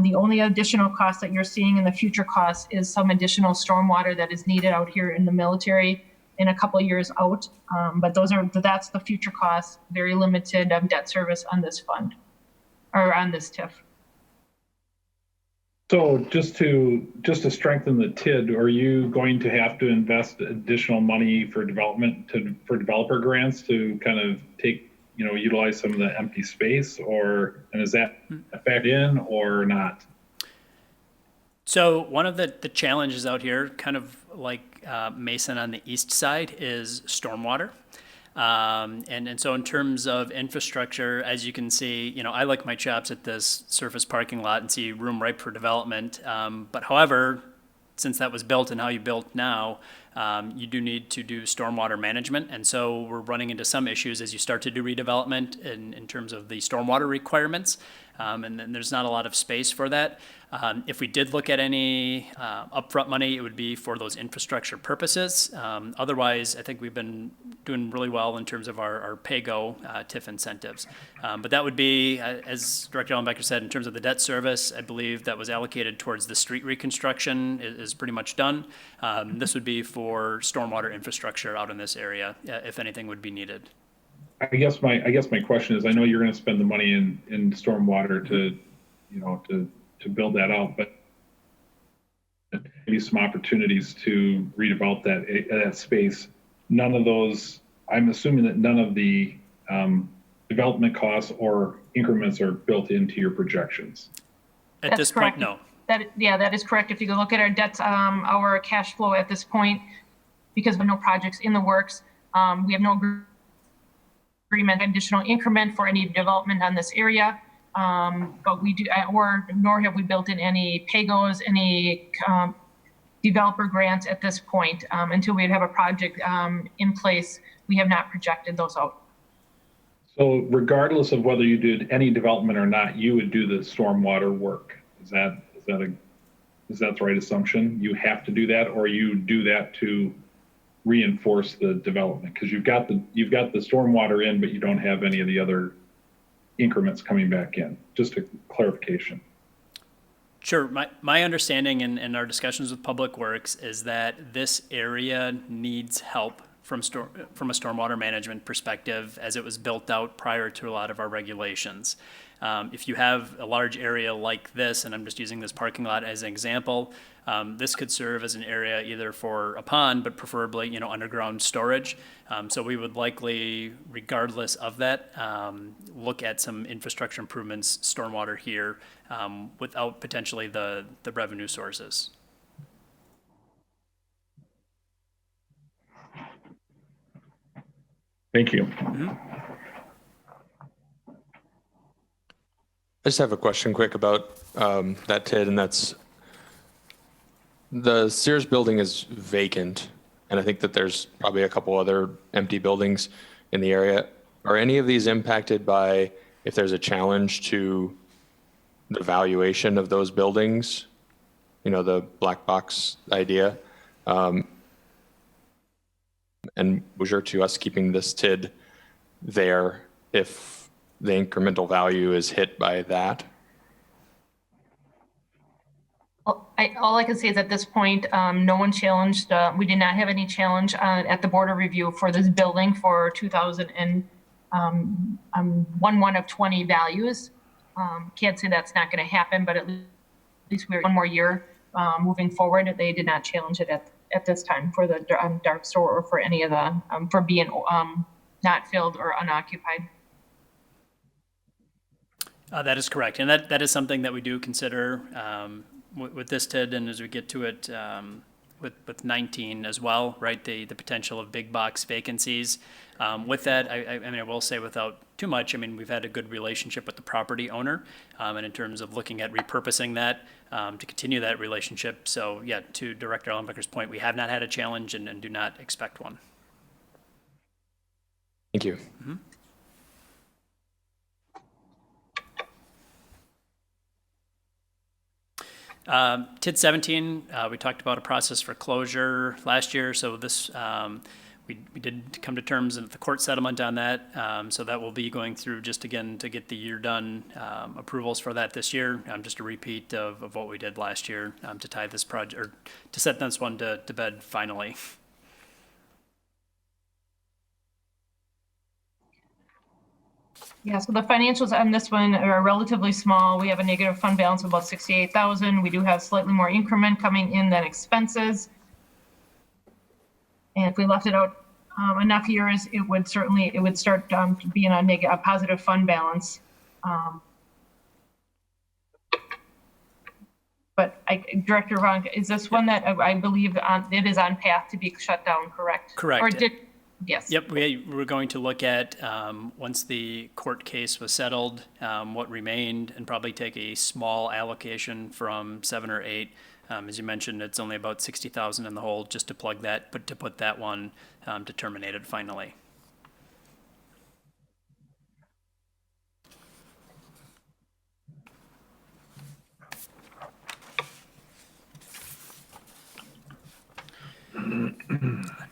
The only additional cost that you're seeing in the future costs is some additional stormwater that is needed out here in the military in a couple of years out. But that's the future costs, very limited debt service on this fund or on this TIF.
So just to strengthen the TID, are you going to have to invest additional money for for developer grants to kind of utilize some of the empty space, and is that factored in or not?
So one of the challenges out here, kind of like Mason on the east side, is stormwater. And so in terms of infrastructure, as you can see, I like my chops at this surface parking lot and see room ripe for development. But however, since that was built and how you built now, you do need to do stormwater management. And so we're running into some issues as you start to do redevelopment in terms of the stormwater requirements. And then there's not a lot of space for that. If we did look at any upfront money, it would be for those infrastructure purposes. Otherwise, I think we've been doing really well in terms of our pay-go TIF incentives. But that would be, as Director Ellenbecker said, in terms of the debt service, I believe that was allocated towards the street reconstruction is pretty much done. This would be for stormwater infrastructure out in this area, if anything would be needed.
I guess my question is, I know you're going to spend the money in stormwater to build that out, but maybe some opportunities to redevelop that space. None of those, I'm assuming that none of the development costs or increments are built into your projections.
At this point, no.
That is correct. If you look at our debts, our cash flow at this point, because we have no projects in the works, we have no agreement, additional increment for any development on this area. But we do, nor have we built in any pay-goes, any developer grants at this point. Until we have a project in place, we have not projected those out.
So regardless of whether you did any development or not, you would do the stormwater work. Is that the right assumption? You have to do that, or you do that to reinforce the development? Because you've got the stormwater in, but you don't have any of the other increments coming back in. Just a clarification.
Sure. My understanding in our discussions with Public Works is that this area needs help from a stormwater management perspective as it was built out prior to a lot of our regulations. If you have a large area like this, and I'm just using this parking lot as an example, this could serve as an area either for a pond, but preferably, underground storage. So we would likely, regardless of that, look at some infrastructure improvements, stormwater here, without potentially the revenue sources.
Thank you.
Mm-hmm.
I just have a question quick about that TID, and that's the Sears building is vacant, and I think that there's probably a couple other empty buildings in the area. Are any of these impacted by if there's a challenge to the valuation of those buildings? The black box idea. And was there to us keeping this TID there if the incremental value is hit by that?
All I can say is at this point, no one challenged. We did not have any challenge at the board of review for this building for 2011 of 20 values. Can't say that's not going to happen, but at least we're one more year moving forward. They did not challenge it at this time for the dark store or for any of the for being not filled or unoccupied.
That is correct, and that is something that we do consider with this TID, and as we get to it with 19 as well, right? The potential of big box vacancies. With that, I will say without too much, we've had a good relationship with the property owner, and in terms of looking at repurposing that to continue that relationship. So yeah, to Director Ellenbecker's point, we have not had a challenge and do not expect one.
Thank you.
Mm-hmm. TID 17, we talked about a process for closure last year, so this we did come to terms with the court settlement on that, so that will be going through just again to get the year done approvals for that this year. Just a repeat of what we did last year to tie this project or to set this one to bed finally.
Yeah, so the financials on this one are relatively small. We have a negative fund balance of about 68,000. We do have slightly more increment coming in than expenses. And if we left it out enough years, it would start being a positive fund balance. But Director Von, is this one that I believe it is on path to be shut down, correct?
Correct.
Or yes.
Yep, we're going to look at, once the court case was settled, what remained, and probably take a small allocation from 7 or 8. As you mentioned, it's only about 60,000 in the hole just to plug that, but to put that one to terminate it finally.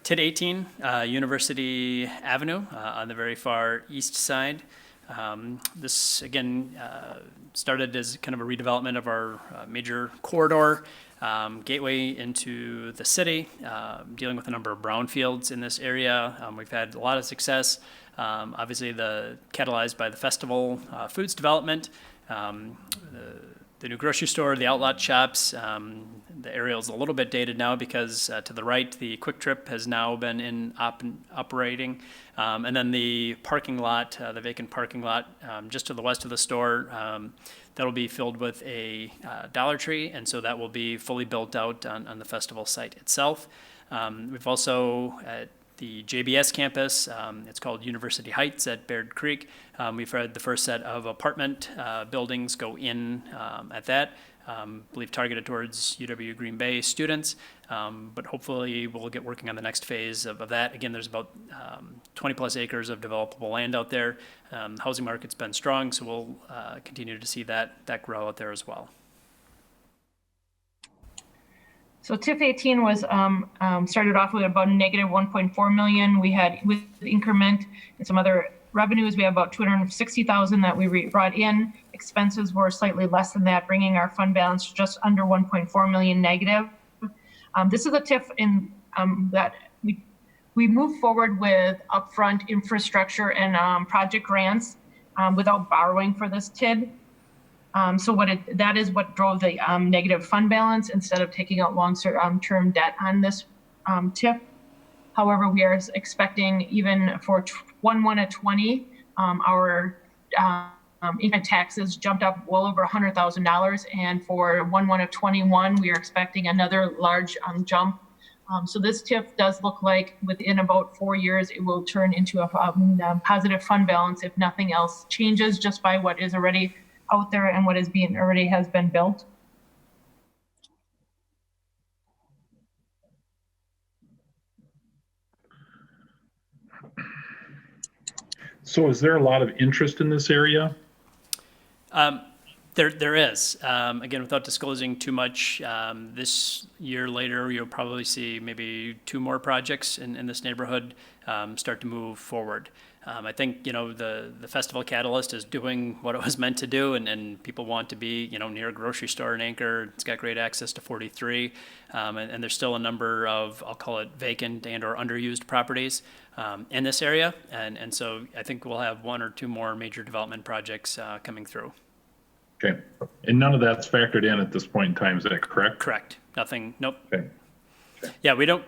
TID 18, University Avenue on the very far east side. This, again, started as kind of a redevelopment of our major corridor, gateway into the city, dealing with a number of brownfields in this area. We've had a lot of success, obviously catalyzed by the festival foods development, the new grocery store, the outlet shops. The aerial's a little bit dated now because to the right, the Quick Trip has now been operating. And then the parking lot, the vacant parking lot just to the west of the store, that'll be filled with a Dollar Tree, and so that will be fully built out on the festival site itself. We've also, at the JBS campus, it's called University Heights at Baird Creek. We've had the first set of apartment buildings go in at that. I believe targeted towards UW Green Bay students, but hopefully we'll get working on the next phase of that. Again, there's about 20 plus acres of developable land out there. The housing market's been strong, so we'll continue to see that grow out there as well.
So TIF 18 was started off with about a negative 1.4 million. We had, with increment and some other revenues, we have about 260,000 that we brought in. Expenses were slightly less than that, bringing our fund balance just under 1.4 million negative. This is a TIF in that we move forward with upfront infrastructure and project grants without borrowing for this TID. So that is what drove the negative fund balance instead of taking out long-term debt on this TIF. However, we are expecting, even for 1/1/20, our income taxes jumped up well over $100,000, and for 1/1/21, we are expecting another large jump. So this TIF does look like within about 4 years it will turn into a positive fund balance if nothing else changes, just by what is already out there and what is already has been built.
So is there a lot of interest in this area?
There is. Again, without disclosing too much, this year later, you'll probably see maybe 2 more projects in this neighborhood start to move forward. I think, the festival catalyst is doing what it was meant to do, and people want to be, near a grocery store in Anchor. It's got great access to 43, and there's still a number of, I'll call it vacant and or underused properties in this area. And so I think we'll have 1 or 2 more major development projects coming through.
Okay. And none of that's factored in at this point in time, is that correct?
Correct. Nothing. Nope.
Okay.
Yeah, we don't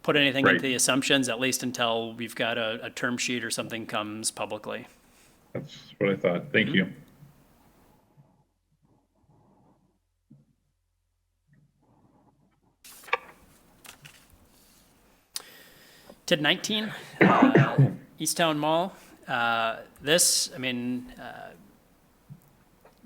put anything
Right.
into the assumptions, at least until we've got a term sheet or something comes publicly.
That's what I thought. Thank you.
TID 19, Easttown Mall. This,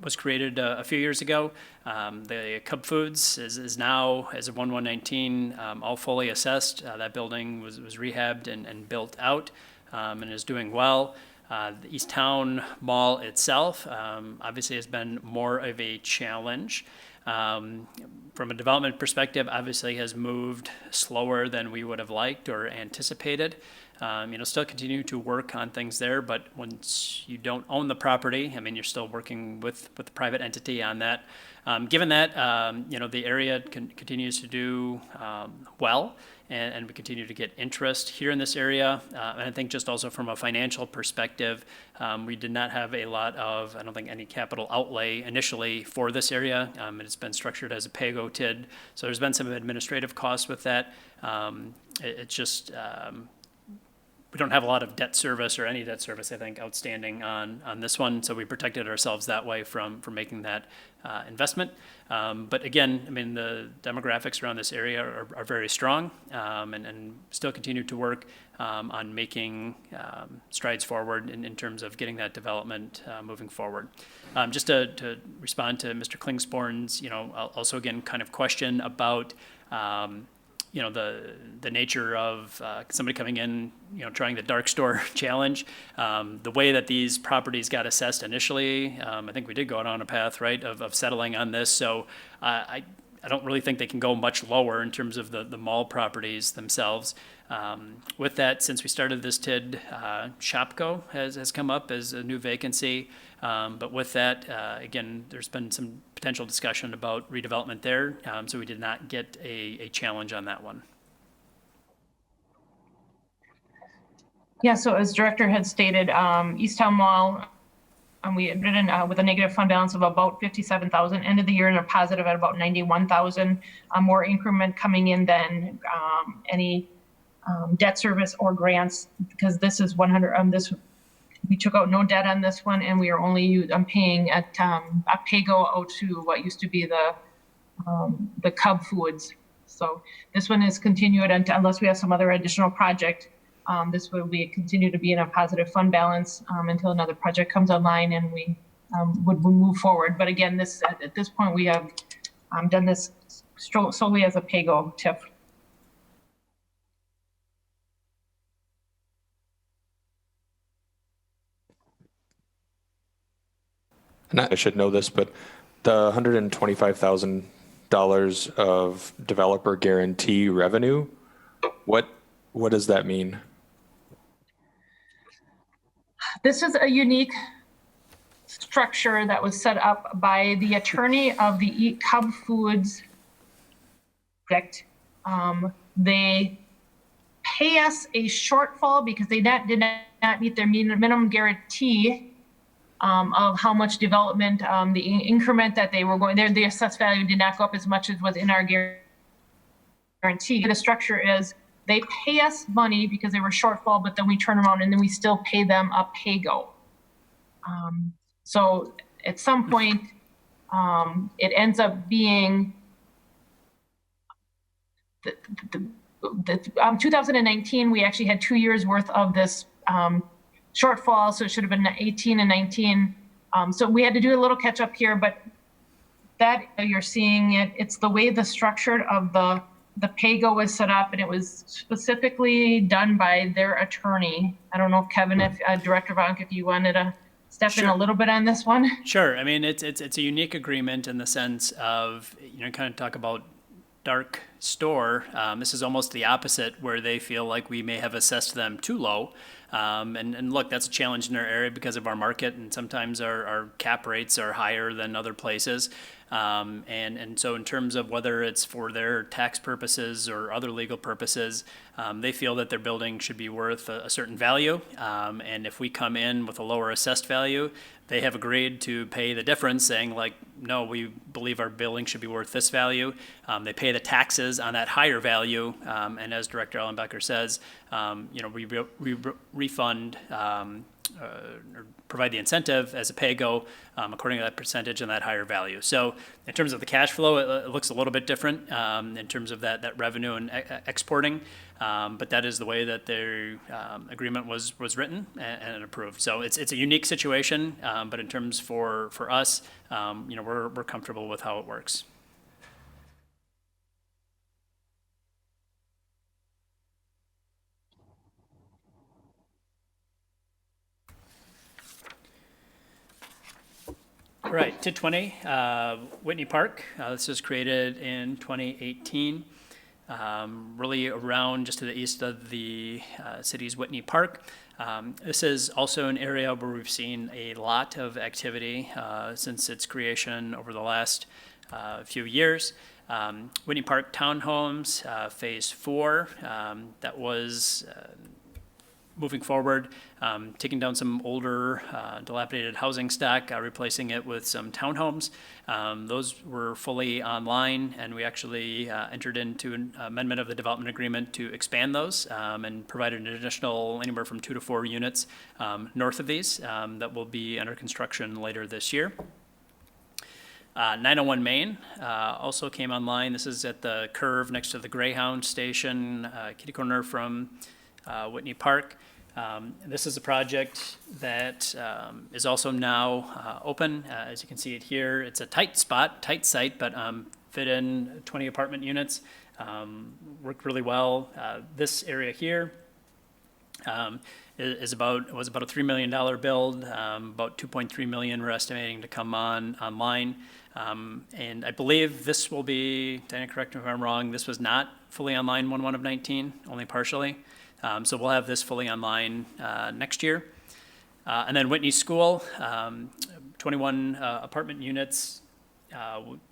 was created a few years ago. The Cub Foods is now, as of 1/1/19, all fully assessed. That building was rehabbed and built out and is doing well. The East Town Mall itself obviously has been more of a challenge. From a development perspective, obviously has moved slower than we would have liked or anticipated. Still continue to work on things there, but once you don't own the property, you're still working with the private entity on that. Given that, the area continues to do well, and we continue to get interest here in this area. And I think just also from a financial perspective, we did not have a lot of, I don't think, any capital outlay initially for this area. It's been structured as a pay-go TID, so there's been some administrative costs with that. It's just we don't have a lot of debt service or any debt service, I think, outstanding on this one. So we protected ourselves that way from making that investment. But again, I mean, the demographics around this area are very strong, and still continue to work on making strides forward in terms of getting that development moving forward. Just to respond to Mr. Klingsporn's, also again, kind of question about the nature of somebody coming in, trying the dark store challenge. The way that these properties got assessed initially, I think we did go on a path, right, of settling on this. So I don't really think they can go much lower in terms of the mall properties themselves. With that, since we started this TID, Shopko has come up as a new vacancy. But with that, again, there's been some potential discussion about redevelopment there, so we did not get a challenge on that one.
Yeah, so as Director had stated, East Town Mall, we had written with a negative fund balance of about 57,000, end of the year in a positive at about 91,000, more increment coming in than any debt service or grants, because this is 100, we took out no debt on this one, and we are only paying at a pay-go out to what used to be the Cub Foods. So this one is continued unless we have some other additional project. This will continue to be in a positive fund balance until another project comes online, and we would move forward. But again, at this point, we have done this solely as a pay-go TIF.
And I should know this, but the $125,000 of developer guarantee revenue, what does that mean?
This is a unique structure that was set up by the attorney of the Eat Cub Foods project. They pay us a shortfall because they did not meet their minimum guarantee of how much development, the increment that they were going, the assessed value did not go up as much as was in our guarantee. The structure is they pay us money because they were shortfall, but then we turn around and then we still pay them a pay-go. So at some point, it ends up being 2019, we actually had 2 years worth of this shortfall, so it should have been 18 and 19. So we had to do a little catch up here, but that you're seeing it's the way the structure of the pay-go was set up, and it was specifically done by their attorney. I don't know, Kevin, if Director Vonk, if you wanted to step in a little bit on this one.
Sure. I mean, it's a unique agreement in the sense of, kind of talk about dark store. This is almost the opposite, where they feel like we may have assessed them too low. And look, that's a challenge in our area because of our market, and sometimes our cap rates are higher than other places. And so in terms of whether it's for their tax purposes or other legal purposes, they feel that their building should be worth a certain value. And if we come in with a lower assessed value, they have agreed to pay the difference, saying like, no, we believe our building should be worth this value. They pay the taxes on that higher value. And as Director Ellenbecker says, we refund or provide the incentive as a pay-go according to that percentage and that higher value. So in terms of the cash flow, it looks a little bit different in terms of that revenue and exporting, but that is the way that their agreement was written and approved. So it's a unique situation, but in terms for us, we're comfortable with how it works. All right, TID 20, Whitney Park. This was created in 2018, really around just to the east of the city's Whitney Park. This is also an area where we've seen a lot of activity since its creation over the last few years. Whitney Park Townhomes, Phase 4, that was moving forward, taking down some older dilapidated housing stock, replacing it with some townhomes. Those were fully online, and we actually entered into an amendment of the development agreement to expand those and provided an additional anywhere from 2 to 4 units north of these that will be under construction later this year. 901 Main also came online. This is at the curve next to the Greyhound station, kitty corner from Whitney Park. This is a project that is also now open. As you can see it here, it's a tight spot, tight site, but fit in 20 apartment units. Worked really well. This area here was about a $3 million build. About 2.3 million we're estimating to come online. And I believe this will be, Diana, correct me if I'm wrong, this was not fully online 1/1 of 19, only partially. So we'll have this fully online next year. And then Whitney School, 21 apartment units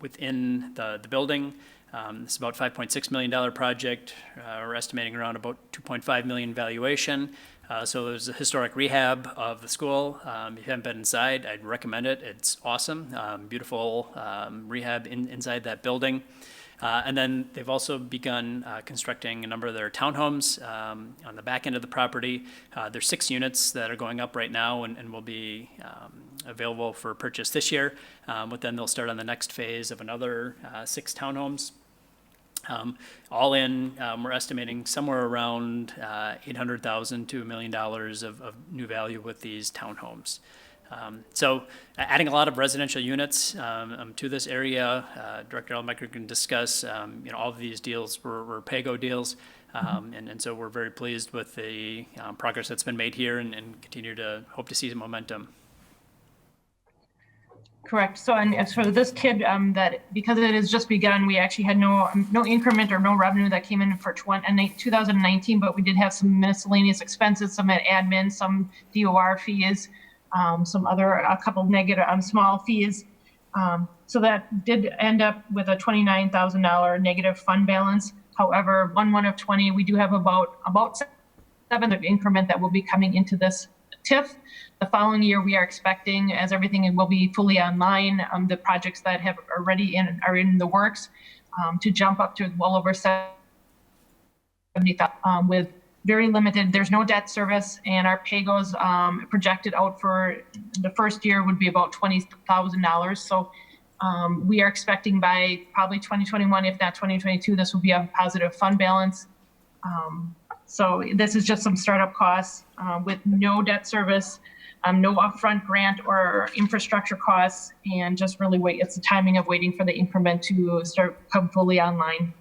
within the building. It's about $5.6 million project. We're estimating around about 2.5 million valuation. So there's a historic rehab of the school. If you haven't been inside, I'd recommend it. It's awesome, beautiful rehab inside that building. And then they've also begun constructing a number of their townhomes on the back end of the property. There's 6 units that are going up right now and will be available for purchase this year. But then they'll start on the next phase of another 6 townhomes. All in, we're estimating somewhere around $800,000 to $1 million of new value with these townhomes. So adding a lot of residential units to this area. Director Elmecker can discuss, all of these deals were PAYGO deals. And so we're very pleased with the progress that's been made here and continue to hope to see some momentum.
Correct. So, and as for this TID, that because it has just begun, we actually had no increment or no revenue that came in for 2019, but we did have some miscellaneous expenses, some admin, some DOR fees, a couple negative, small fees. So that did end up with a $29,000 negative fund balance. However, 1/1 of 20, we do have about 7 of increment that will be coming into this TIF. The following year, we are expecting, as everything will be fully online, the projects that have already are in the works, to jump up to well over 70,000 with very limited. There's no debt service, and our PAYGOs projected out for the first year would be about $20,000. So we are expecting by probably 2021, if not 2022, this will be a positive fund balance. So this is just some startup costs with no debt service, no upfront grant or infrastructure costs, and just really it's the timing of waiting for the increment to come fully online.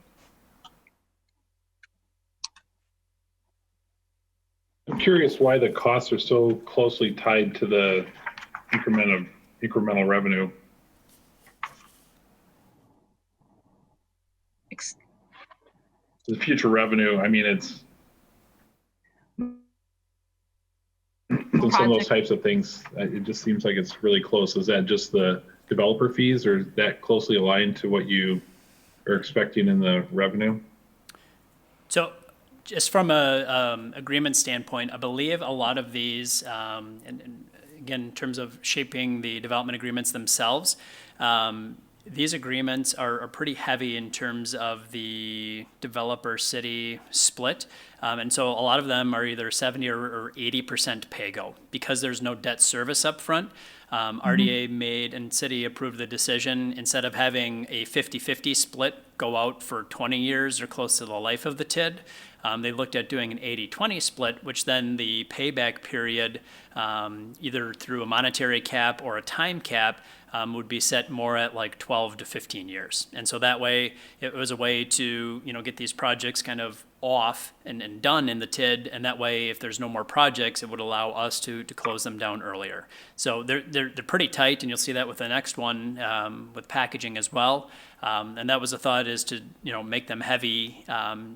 I'm curious why the costs are so closely tied to the incremental revenue. The future revenue, I mean, it's some of those types of things, it just seems like it's really close. Is that just the developer fees, or is that closely aligned to what you are expecting in the revenue?
So just from a agreement standpoint, I believe a lot of these, and again, in terms of shaping the development agreements themselves, these agreements are pretty heavy in terms of the developer-city split. And so a lot of them are either 70 or 80% PAYGO because there's no debt service up front. RDA made and city approved the decision, instead of having a 50-50 split go out for 20 years or close to the life of the TID, they looked at doing an 80-20 split, which then the payback period, either through a monetary cap or a time cap, would be set more at like 12 to 15 years. And so that way, it was a way to get these projects kind of off and done in the TID, and that way, if there's no more projects, it would allow us to close them down earlier. So they're pretty tight, and you'll see that with the next one with packaging as well. And that was the thought, is to make them heavy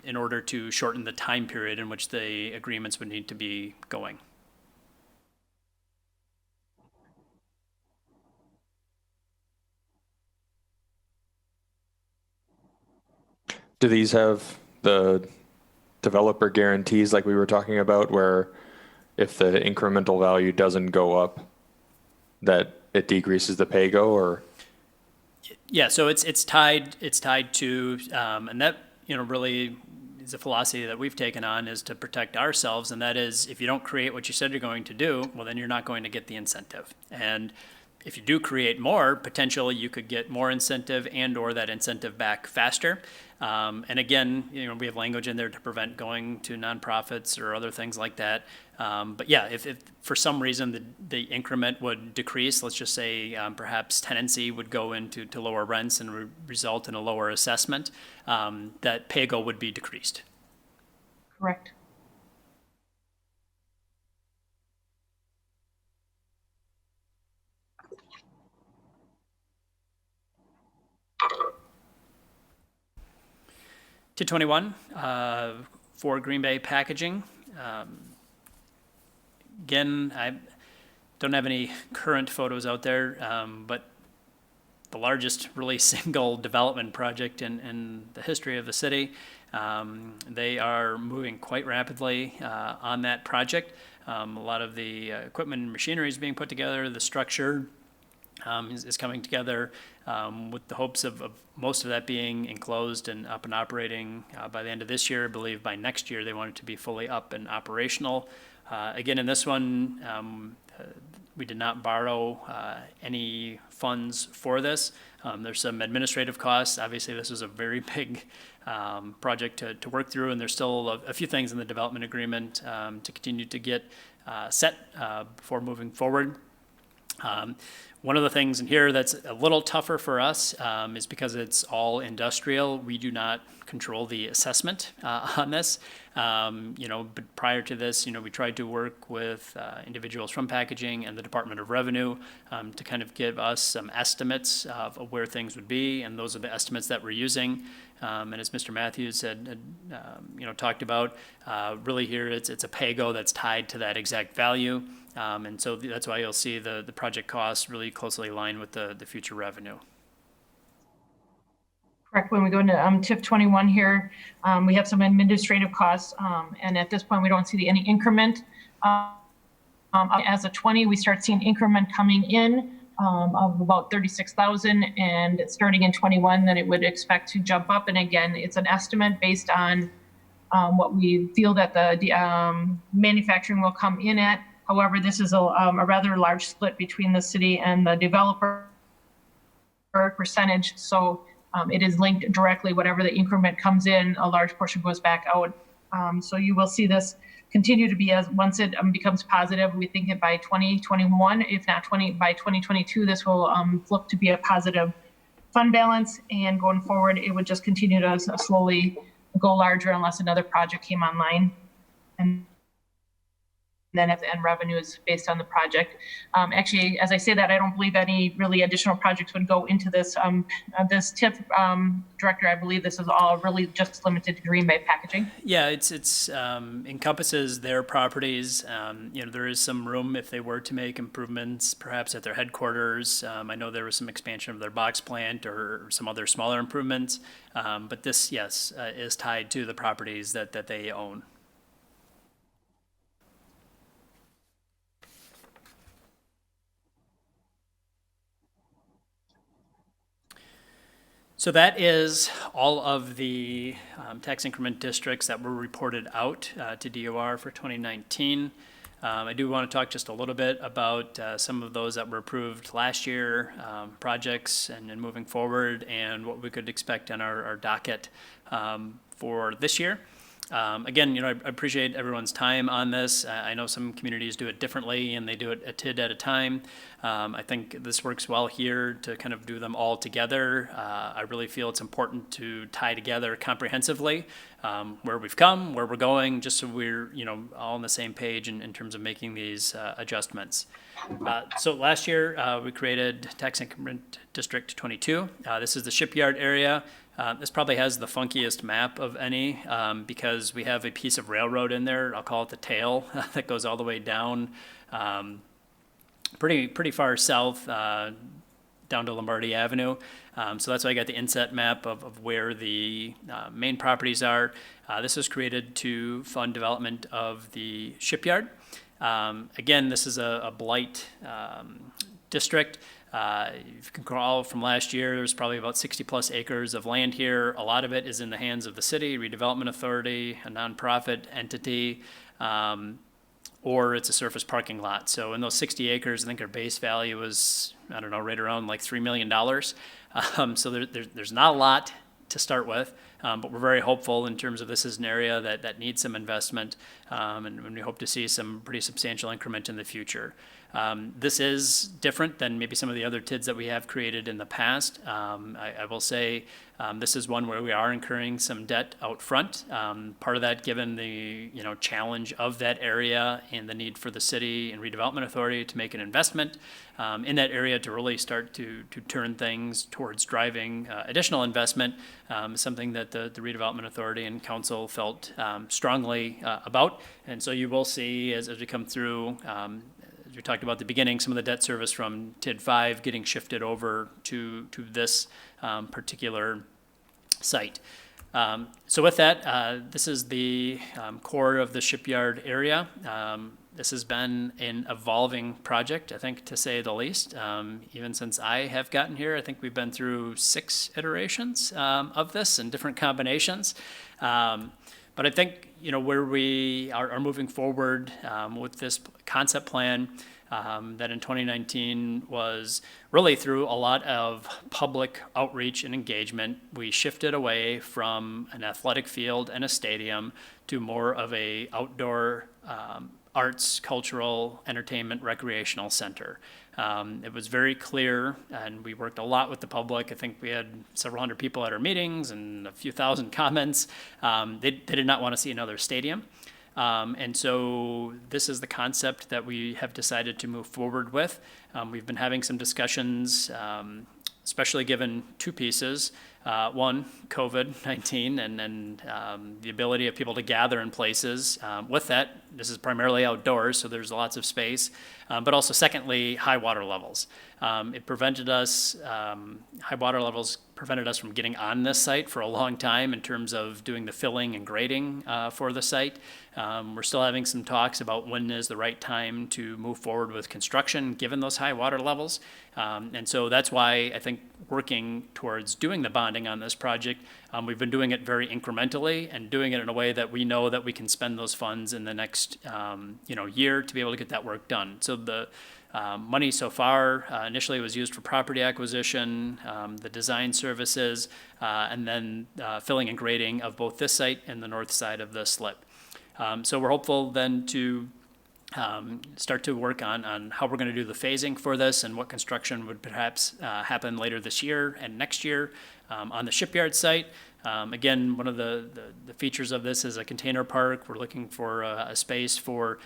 in order to shorten the time period in which the agreements would need to be going.
Do these have the developer guarantees like we were talking about, where if the incremental value doesn't go up, that it decreases the pay-go, or?
Yeah, so it's tied to, and that, really is a philosophy that we've taken on, is to protect ourselves, and that is, if you don't create what you said you're going to do, well, then you're not going to get the incentive. And if you do create more, potentially you could get more incentive and/or that incentive back faster. And again, we have language in there to prevent going to nonprofits or other things like that. But yeah, if for some reason the increment would decrease, let's just say perhaps tenancy would go into lower rents and result in a lower assessment, that pay-go would be decreased.
Correct.
TID 21 for Green Bay packaging. Again, I don't have any current photos out there, but the largest really single development project in the history of the city. They are moving quite rapidly on that project. A lot of the equipment and machinery is being put together. The structure is coming together with the hopes of most of that being enclosed and up and operating by the end of this year. I believe by next year they want it to be fully up and operational. Again, in this one, we did not borrow any funds for this. There's some administrative costs. Obviously, this is a very big project to work through, and there's still a few things in the development agreement to continue to get set before moving forward. One of the things in here that's a little tougher for us is because it's all industrial. We do not control the assessment on this. But prior to this, we tried to work with individuals from packaging and the Department of Revenue to kind of give us some estimates of where things would be, and those are the estimates that we're using. And as Mr. Matthews had talked about, really here it's a pay-go that's tied to that exact value. And so that's why you'll see the project costs really closely align with the future revenue.
Correct. When we go into TIF 21 here, we have some administrative costs, and at this point we don't see any increment. As a 20, we start seeing increment coming in of about 36,000, and starting in 21, then it would expect to jump up. And again, it's an estimate based on what we feel that the manufacturing will come in at. However, this is a rather large split between the city and the developer percentage. So it is linked directly. Whatever the increment comes in, a large portion goes back out. So you will see this continue to be, as once it becomes positive, we think that by 2021, if not by 2022, this will flip to be a positive fund balance. And going forward, it would just continue to slowly go larger unless another project came online. And then at the end, revenue is based on the project. Actually, as I say that, I don't believe any really additional projects would go into this. This TIF director, I believe this is all really just limited to Green Bay packaging.
Yeah, it's encompasses their properties. There is some room if they were to make improvements, perhaps at their headquarters. I know there was some expansion of their box plant or some other smaller improvements. But this, yes, is tied to the properties that they own. So that is all of the tax increment districts that were reported out to DOR for 2019. I do want to talk just a little bit about some of those that were approved last year, projects and moving forward, and what we could expect on our docket for this year. Again, I appreciate everyone's time on this. I know some communities do it differently and they do it a TID at a time. I think this works well here to kind of do them all together. I really feel it's important to tie together comprehensively where we've come, where we're going, just so we're all on the same page in terms of making these adjustments. So last year we created Tax Increment District 22. This is the shipyard area. This probably has the funkiest map of any because we have a piece of railroad in there. I'll call it the tail that goes all the way down pretty far south down to Lombardi Avenue. So that's why I got the inset map of where the main properties are. This was created to fund development of the shipyard. Again, this is a blight district. If you can recall from last year, there's probably about 60 plus acres of land here. A lot of it is in the hands of the city, redevelopment authority, a nonprofit entity, or it's a surface parking lot. So in those 60 acres, I think our base value was, I don't know, right around like $3 million. So there's not a lot to start with, but we're very hopeful in terms of this is an area that needs some investment, and we hope to see some pretty substantial increment in the future. This is different than maybe some of the other TIDs that we have created in the past. I will say this is one where we are incurring some debt out front. Part of that given the challenge of that area and the need for the city and redevelopment authority to make an investment in that area to really start to turn things towards driving additional investment, something that the redevelopment authority and council felt strongly about. And so you will see as we come through, as we talked about at the beginning, some of the debt service from TID 5 getting shifted over to this particular site. So with that, this is the core of the shipyard area. This has been an evolving project, I think, to say the least. Even since I have gotten here, I think we've been through 6 iterations of this in different combinations. But I think, where we are moving forward with this concept plan that in 2019 was really through a lot of public outreach and engagement, we shifted away from an athletic field and a stadium to more of a outdoor arts, cultural, entertainment, recreational center. It was very clear, and we worked a lot with the public. I think we had several hundred people at our meetings and a few thousand comments. They did not want to see another stadium. And so this is the concept that we have decided to move forward with. We've been having some discussions, especially given 2 pieces. One, COVID-19 and the ability of people to gather in places. With that, this is primarily outdoors, so there's lots of space. But also secondly, high water levels. It prevented us, high water levels prevented us from getting on this site for a long time in terms of doing the filling and grading for the site. We're still having some talks about when is the right time to move forward with construction given those high water levels. And so that's why I think working towards doing the bonding on this project, we've been doing it very incrementally and doing it in a way that we know that we can spend those funds in the next year to be able to get that work done. So the money so far initially was used for property acquisition, the design services, and then filling and grading of both this site and the north side of the slip. So we're hopeful then to start to work on how we're going to do the phasing for this and what construction would perhaps happen later this year and next year on the shipyard site. Again, one of the features of this is a container park. We're looking for a space for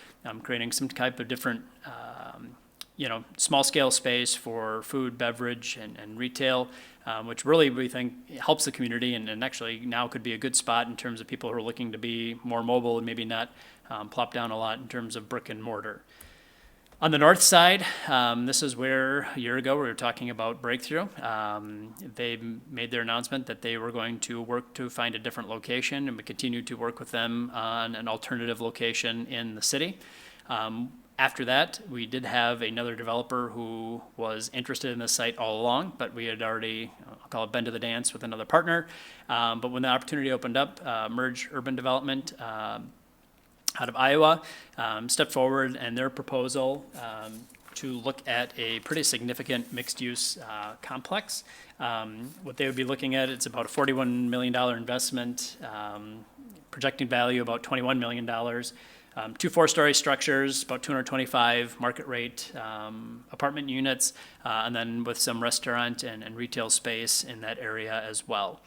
creating some type of different small scale space for food, beverage, and retail, which really we think helps the community and actually now could be a good spot in terms of people who are looking to be more mobile and maybe not plop down a lot in terms of brick and mortar. On the north side, this is where a year ago we were talking about Breakthrough. They made their announcement that they were going to work to find a different location, and we continue to work with them on an alternative location in the city. After that, we did have another developer who was interested in this site all along, but we had already, I'll call it been to the dance with another partner. But when the opportunity opened up, Merge Urban Development out of Iowa stepped forward and their proposal to look at a pretty significant mixed-use complex. What they would be looking at, it's about a $41 million investment, projecting value about $21 million. 2 4-story structures, about 225 market rate apartment units, and then with some restaurant and retail space in that area as well.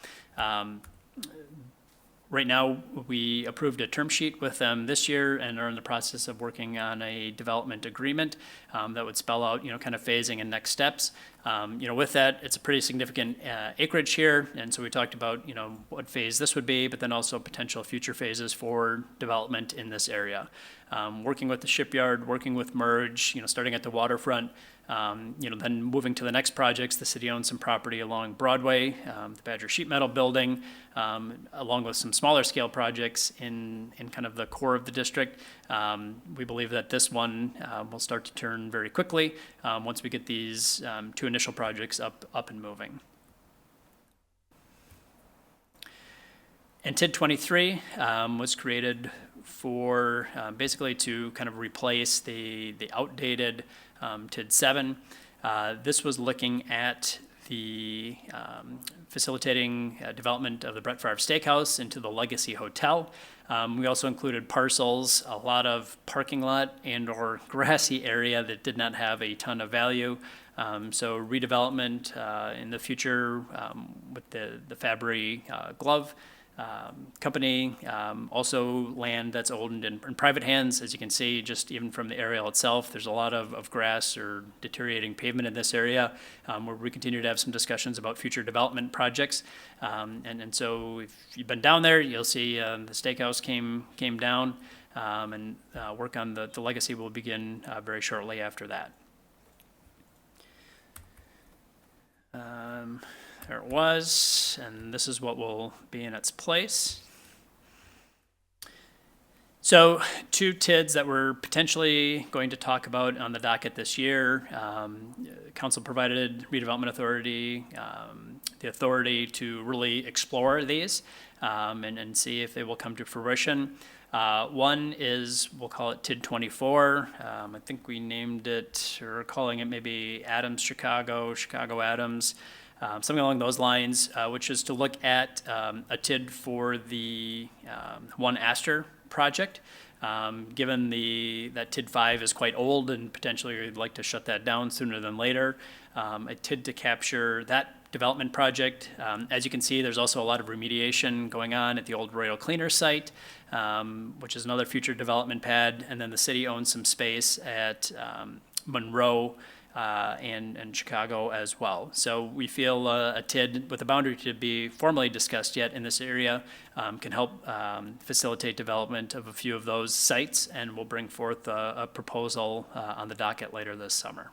Right now, we approved a term sheet with them this year and are in the process of working on a development agreement that would spell out, kind of phasing and next steps. With that, it's a pretty significant acreage here, and so we talked about, what phase this would be, but then also potential future phases for development in this area. Working with the shipyard, working with Merge, starting at the waterfront, Then moving to the next projects, the city owns some property along Broadway, the Badger Sheet Metal Building, along with some smaller scale projects in kind of the core of the district. We believe that this one will start to turn very quickly once we get these two initial projects up and moving. And TID 23 was created for basically to kind of replace the outdated TID 7. This was looking at the facilitating development of the Brett Favre Steakhouse into the Legacy Hotel. We also included parcels, a lot of parking lot and or grassy area that did not have a ton of value. So redevelopment in the future with the Fabry Glove company, also land that's owned in private hands. As you can see, just even from the aerial itself, there's a lot of grass or deteriorating pavement in this area, where we continue to have some discussions about future development projects. And so if you've been down there, you'll see the steakhouse came down, and work on the legacy will begin very shortly after that. There it was, and this is what will be in its place. So 2 TIDs that we're potentially going to talk about on the docket this year. Council provided Redevelopment Authority the authority to really explore these and see if they will come to fruition. One is, we'll call it TID 24. I think we named it, or calling it maybe Adams Chicago, Chicago Adams. Something along those lines, which is to look at a TID for the One Astor project. Given that TID 5 is quite old and potentially we'd like to shut that down sooner than later, a TID to capture that development project. As you can see, there's also a lot of remediation going on at the old Royal Cleaner site, which is another future development pad, and then the city owns some space at Monroe and Chicago as well. So we feel a TID with a boundary to be formally discussed yet in this area can help facilitate development of a few of those sites, and we'll bring forth a proposal on the docket later this summer.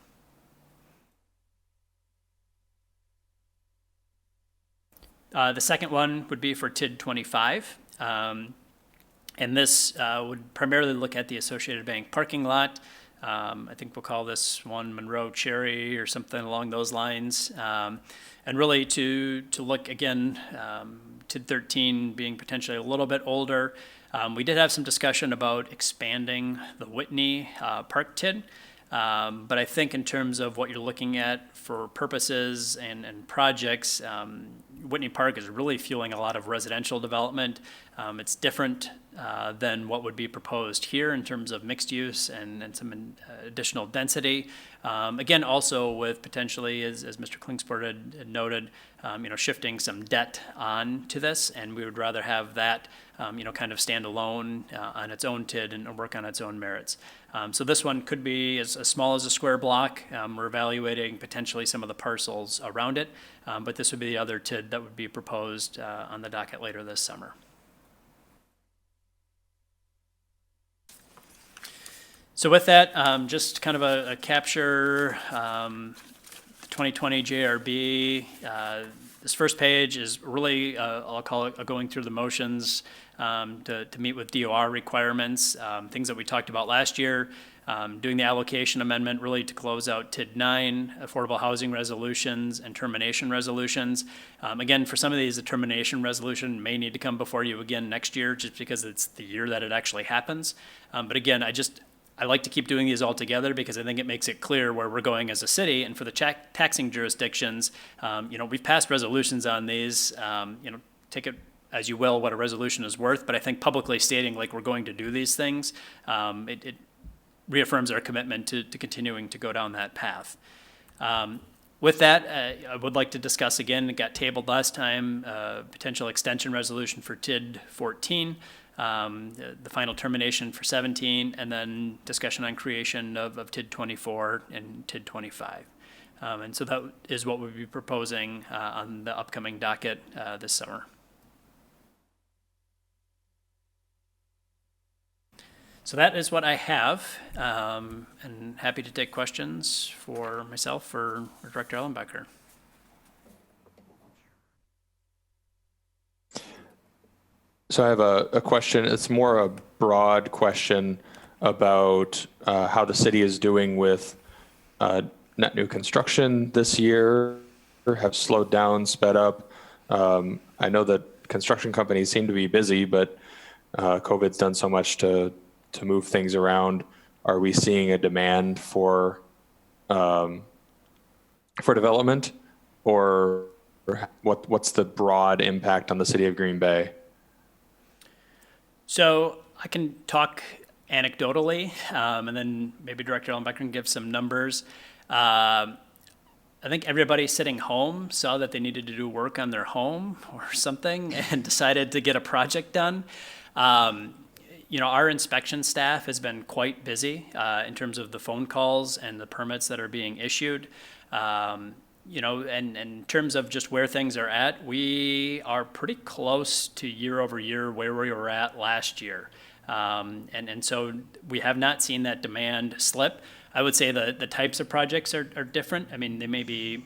The second one would be for TID 25. And this would primarily look at the Associated Bank parking lot. I think we'll call this one Monroe Cherry or something along those lines. And really to look again, TID 13 being potentially a little bit older. We did have some discussion about expanding the Whitney Park TID. But I think in terms of what you're looking at for purposes and projects, Whitney Park is really fueling a lot of residential development. It's different than what would be proposed here in terms of mixed use and some additional density. Again, also with potentially, as Mr. Klingsport had noted, shifting some debt on to this, and we would rather have that, kind of stand alone on its own TID and work on its own merits. So this one could be as small as a square block. We're evaluating potentially some of the parcels around it, but this would be the other TID that would be proposed on the docket later this summer. So with that, just kind of a capture, 2020 JRB. This first page is really, I'll call it going through the motions to meet with DOR requirements, things that we talked about last year, doing the allocation amendment really to close out TID 9, affordable housing resolutions and termination resolutions. Again, for some of these, the termination resolution may need to come before you again next year just because it's the year that it actually happens. But again, I like to keep doing these all together because I think it makes it clear where we're going as a city. And for the taxing jurisdictions, we've passed resolutions on these. Take it as you will what a resolution is worth. But I think publicly stating like we're going to do these things, it reaffirms our commitment to continuing to go down that path. With that, I would like to discuss again, it got tabled last time, potential extension resolution for TID 14. The final termination for 17, and then discussion on creation of TID 24 and TID 25. And so that is what we'll be proposing on the upcoming docket this summer. So that is what I have, and happy to take questions for myself or Director Ellenbecker.
So I have a question. It's more a broad question about how the city is doing with net new construction this year, have slowed down, sped up. I know that construction companies seem to be busy, but COVID's done so much to move things around. Are we seeing a demand for development, or what's the broad impact on the city of Green Bay?
So I can talk anecdotally, and then maybe Director Ellenbecker can give some numbers. I think everybody sitting home saw that they needed to do work on their home or something and decided to get a project done. Our inspection staff has been quite busy in terms of the phone calls and the permits that are being issued. And in terms of just where things are at, we are pretty close to year over year where we were at last year. And so we have not seen that demand slip. I would say the types of projects are different. I mean, they may be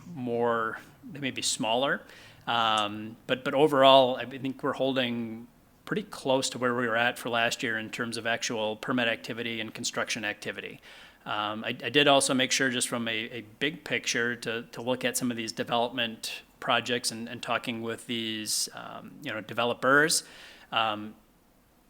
smaller. But overall, I think we're holding pretty close to where we were at for last year in terms of actual permit activity and construction activity. I did also make sure, just from a big picture, to look at some of these development projects and talking with these developers.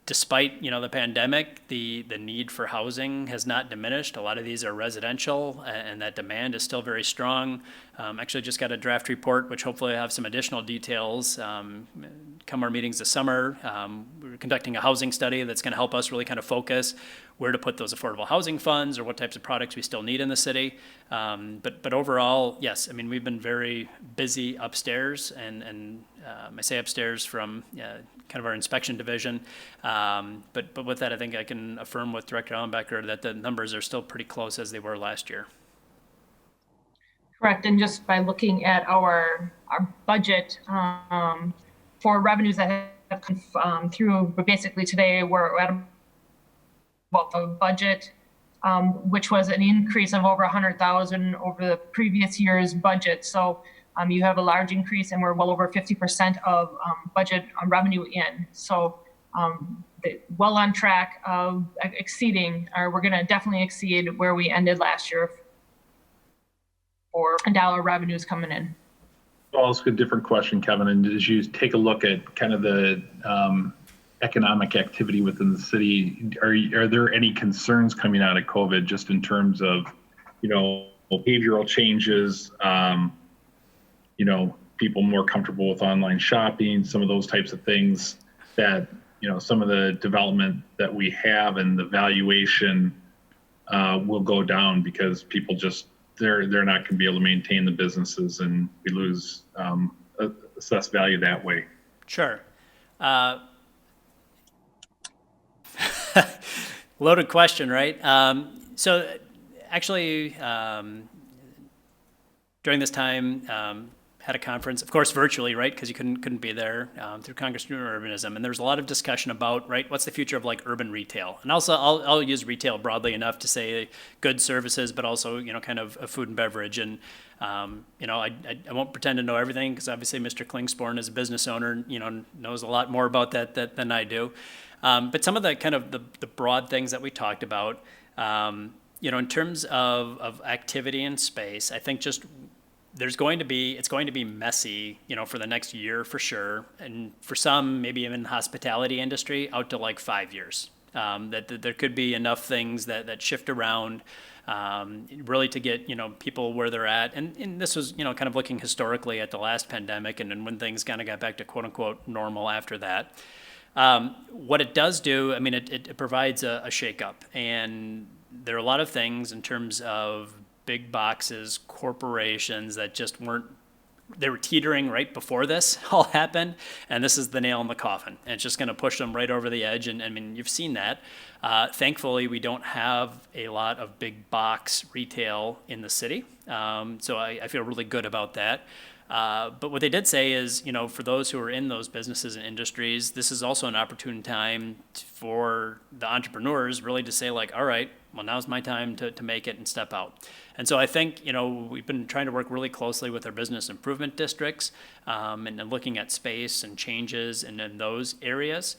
Despite the pandemic, the need for housing has not diminished. A lot of these are residential, and that demand is still very strong. Actually, just got a draft report, which hopefully will have some additional details come our meetings this summer. We're conducting a housing study that's going to help us really kind of focus where to put those affordable housing funds or what types of products we still need in the city. But overall, yes, I mean, we've been very busy upstairs, and I say upstairs from kind of our inspection division. But with that, I think I can affirm with Director Ellenbecker that the numbers are still pretty close as they were last year.
Correct. And just by looking at our budget for revenues that have come through, but basically today we're at about the budget, which was an increase of over 100,000 over the previous year's budget. So you have a large increase, and we're well over 50% of budget revenue in. So well on track of exceeding, or we're going to definitely exceed where we ended last year for dollar revenues coming in.
I'll ask a different question, Kevin. And as you take a look at kind of the economic activity within the city, are there any concerns coming out of COVID, just in terms of, behavioral changes, people more comfortable with online shopping, some of those types of things that, some of the development that we have and the valuation will go down because people just, they're not going to be able to maintain the businesses, and we lose assessed value that way.
Sure. Loaded question, right? So actually, during this time, had a conference, of course, virtually, right? Because you couldn't be there, through Congress New Urbanism, and there was a lot of discussion about, right, what's the future of like urban retail, and also I'll use retail broadly enough to say goods, services, but also kind of food and beverage, and I won't pretend to know everything, because obviously Mr. Klingsporn, as a business owner, knows a lot more about that than I do, but some of the kind of the broad things that we talked about, in terms of activity and space, I think just it's going to be messy, for the next year for sure, and for some, maybe even the hospitality industry, out to like 5 years. That there could be enough things that shift around, really to get people where they're at, and this was kind of looking historically at the last pandemic, and then when things kind of got back to quote unquote normal after that. What it does do, I mean, it provides a shakeup, and there are a lot of things in terms of big boxes, corporations that just they were teetering right before this all happened, and this is the nail in the coffin. And it's just going to push them right over the edge, and I mean, you've seen that. Thankfully, we don't have a lot of big box retail in the city, so I feel really good about that. But what they did say is, for those who are in those businesses and industries, this is also an opportune time for the entrepreneurs really to say like, all right, well, now's my time to make it and step out. And so I think, we've been trying to work really closely with our business improvement districts and looking at space and changes in those areas.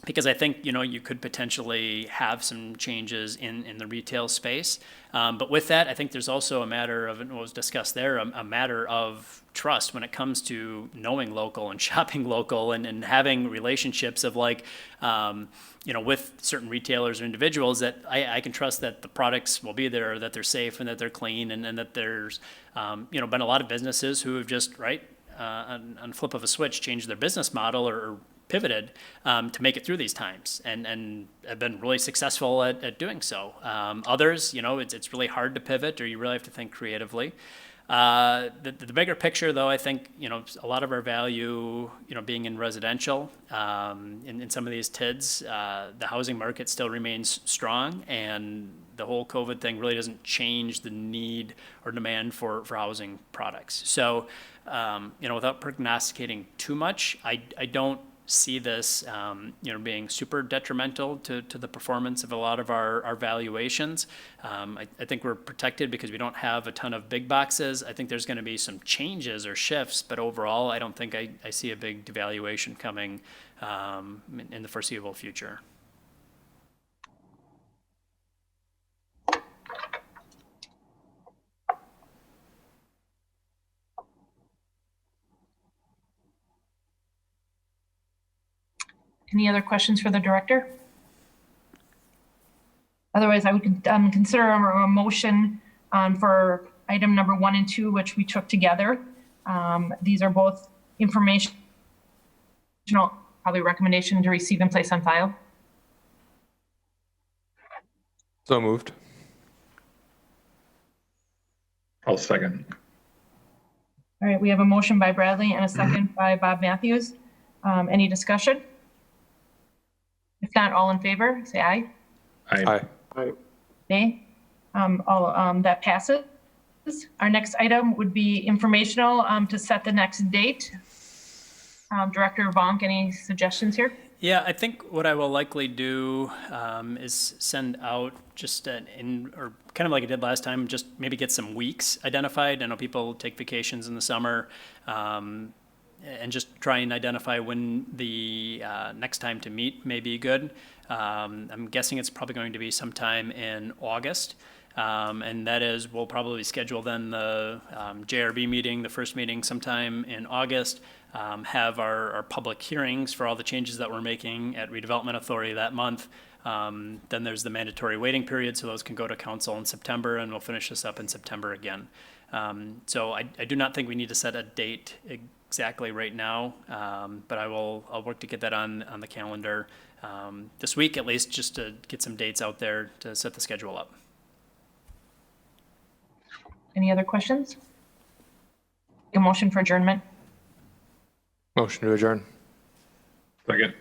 Because I think, you could potentially have some changes in the retail space. But with that, I think there's also a matter of, and what was discussed there, a matter of trust when it comes to knowing local and shopping local and having relationships of like, with certain retailers or individuals that I can trust that the products will be there, that they're safe and that they're clean and that there's, been a lot of businesses who have just, on flip of a switch, changed their business model or pivoted to make it through these times and have been really successful at doing so. Others, it's really hard to pivot or you really have to think creatively. The bigger picture, though, I think, a lot of our value, being in residential, in some of these TIDs, the housing market still remains strong and the whole COVID thing really doesn't change the need or demand for housing products. So, without prognosticating too much, I don't see this, being super detrimental to the performance of a lot of our valuations. I think we're protected because we don't have a ton of big boxes. I think there's going to be some changes or shifts, but overall, I don't think I see a big devaluation coming in the foreseeable future.
Any other questions for the director? Otherwise, I would consider a motion for item number 1 and 2, which we took together. These are both informational, probably recommendation to receive and place on file.
So moved.
I'll second.
All right, we have a motion by Bradley and a second by Bob Matthews. Any discussion? If not, all in favor, say aye.
Aye.
Nay. That passes. Our next item would be informational to set the next date. Director Vonk, any suggestions here?
Yeah, I think what I will likely do is send out just or kind of like I did last time, just maybe get some weeks identified. I know people take vacations in the summer, and just try and identify when the next time to meet may be good. I'm guessing it's probably going to be sometime in August. And that is, we'll probably schedule then the JRB meeting, the first meeting sometime in August, have our public hearings for all the changes that we're making at Redevelopment Authority that month. Then there's the mandatory waiting period, so those can go to council in September, and we'll finish this up in September again. So I do not think we need to set a date exactly right now, but I'll work to get that on the calendar this week at least, just to get some dates out there to set the schedule up.
Any other questions? A motion for adjournment.
Motion to adjourn.
Second.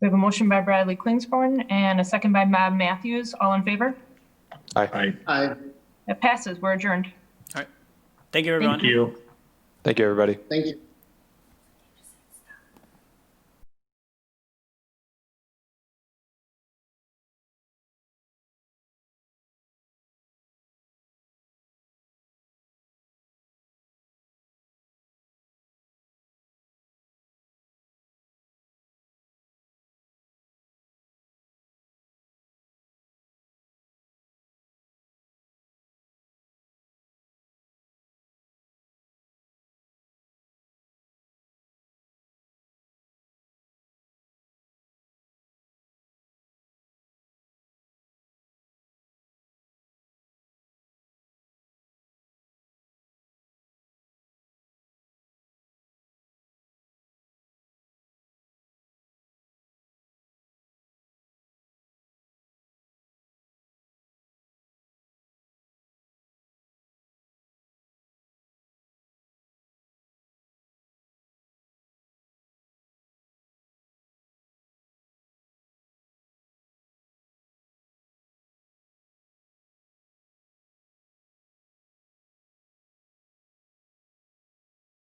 We have a motion by Bradley Klingsborn and a second by Bob Matthews. All in favor?
Aye.
Aye.
That passes. We're adjourned.
All right. Thank you, everyone.
Thank you.
Thank you, everybody.
Thank you.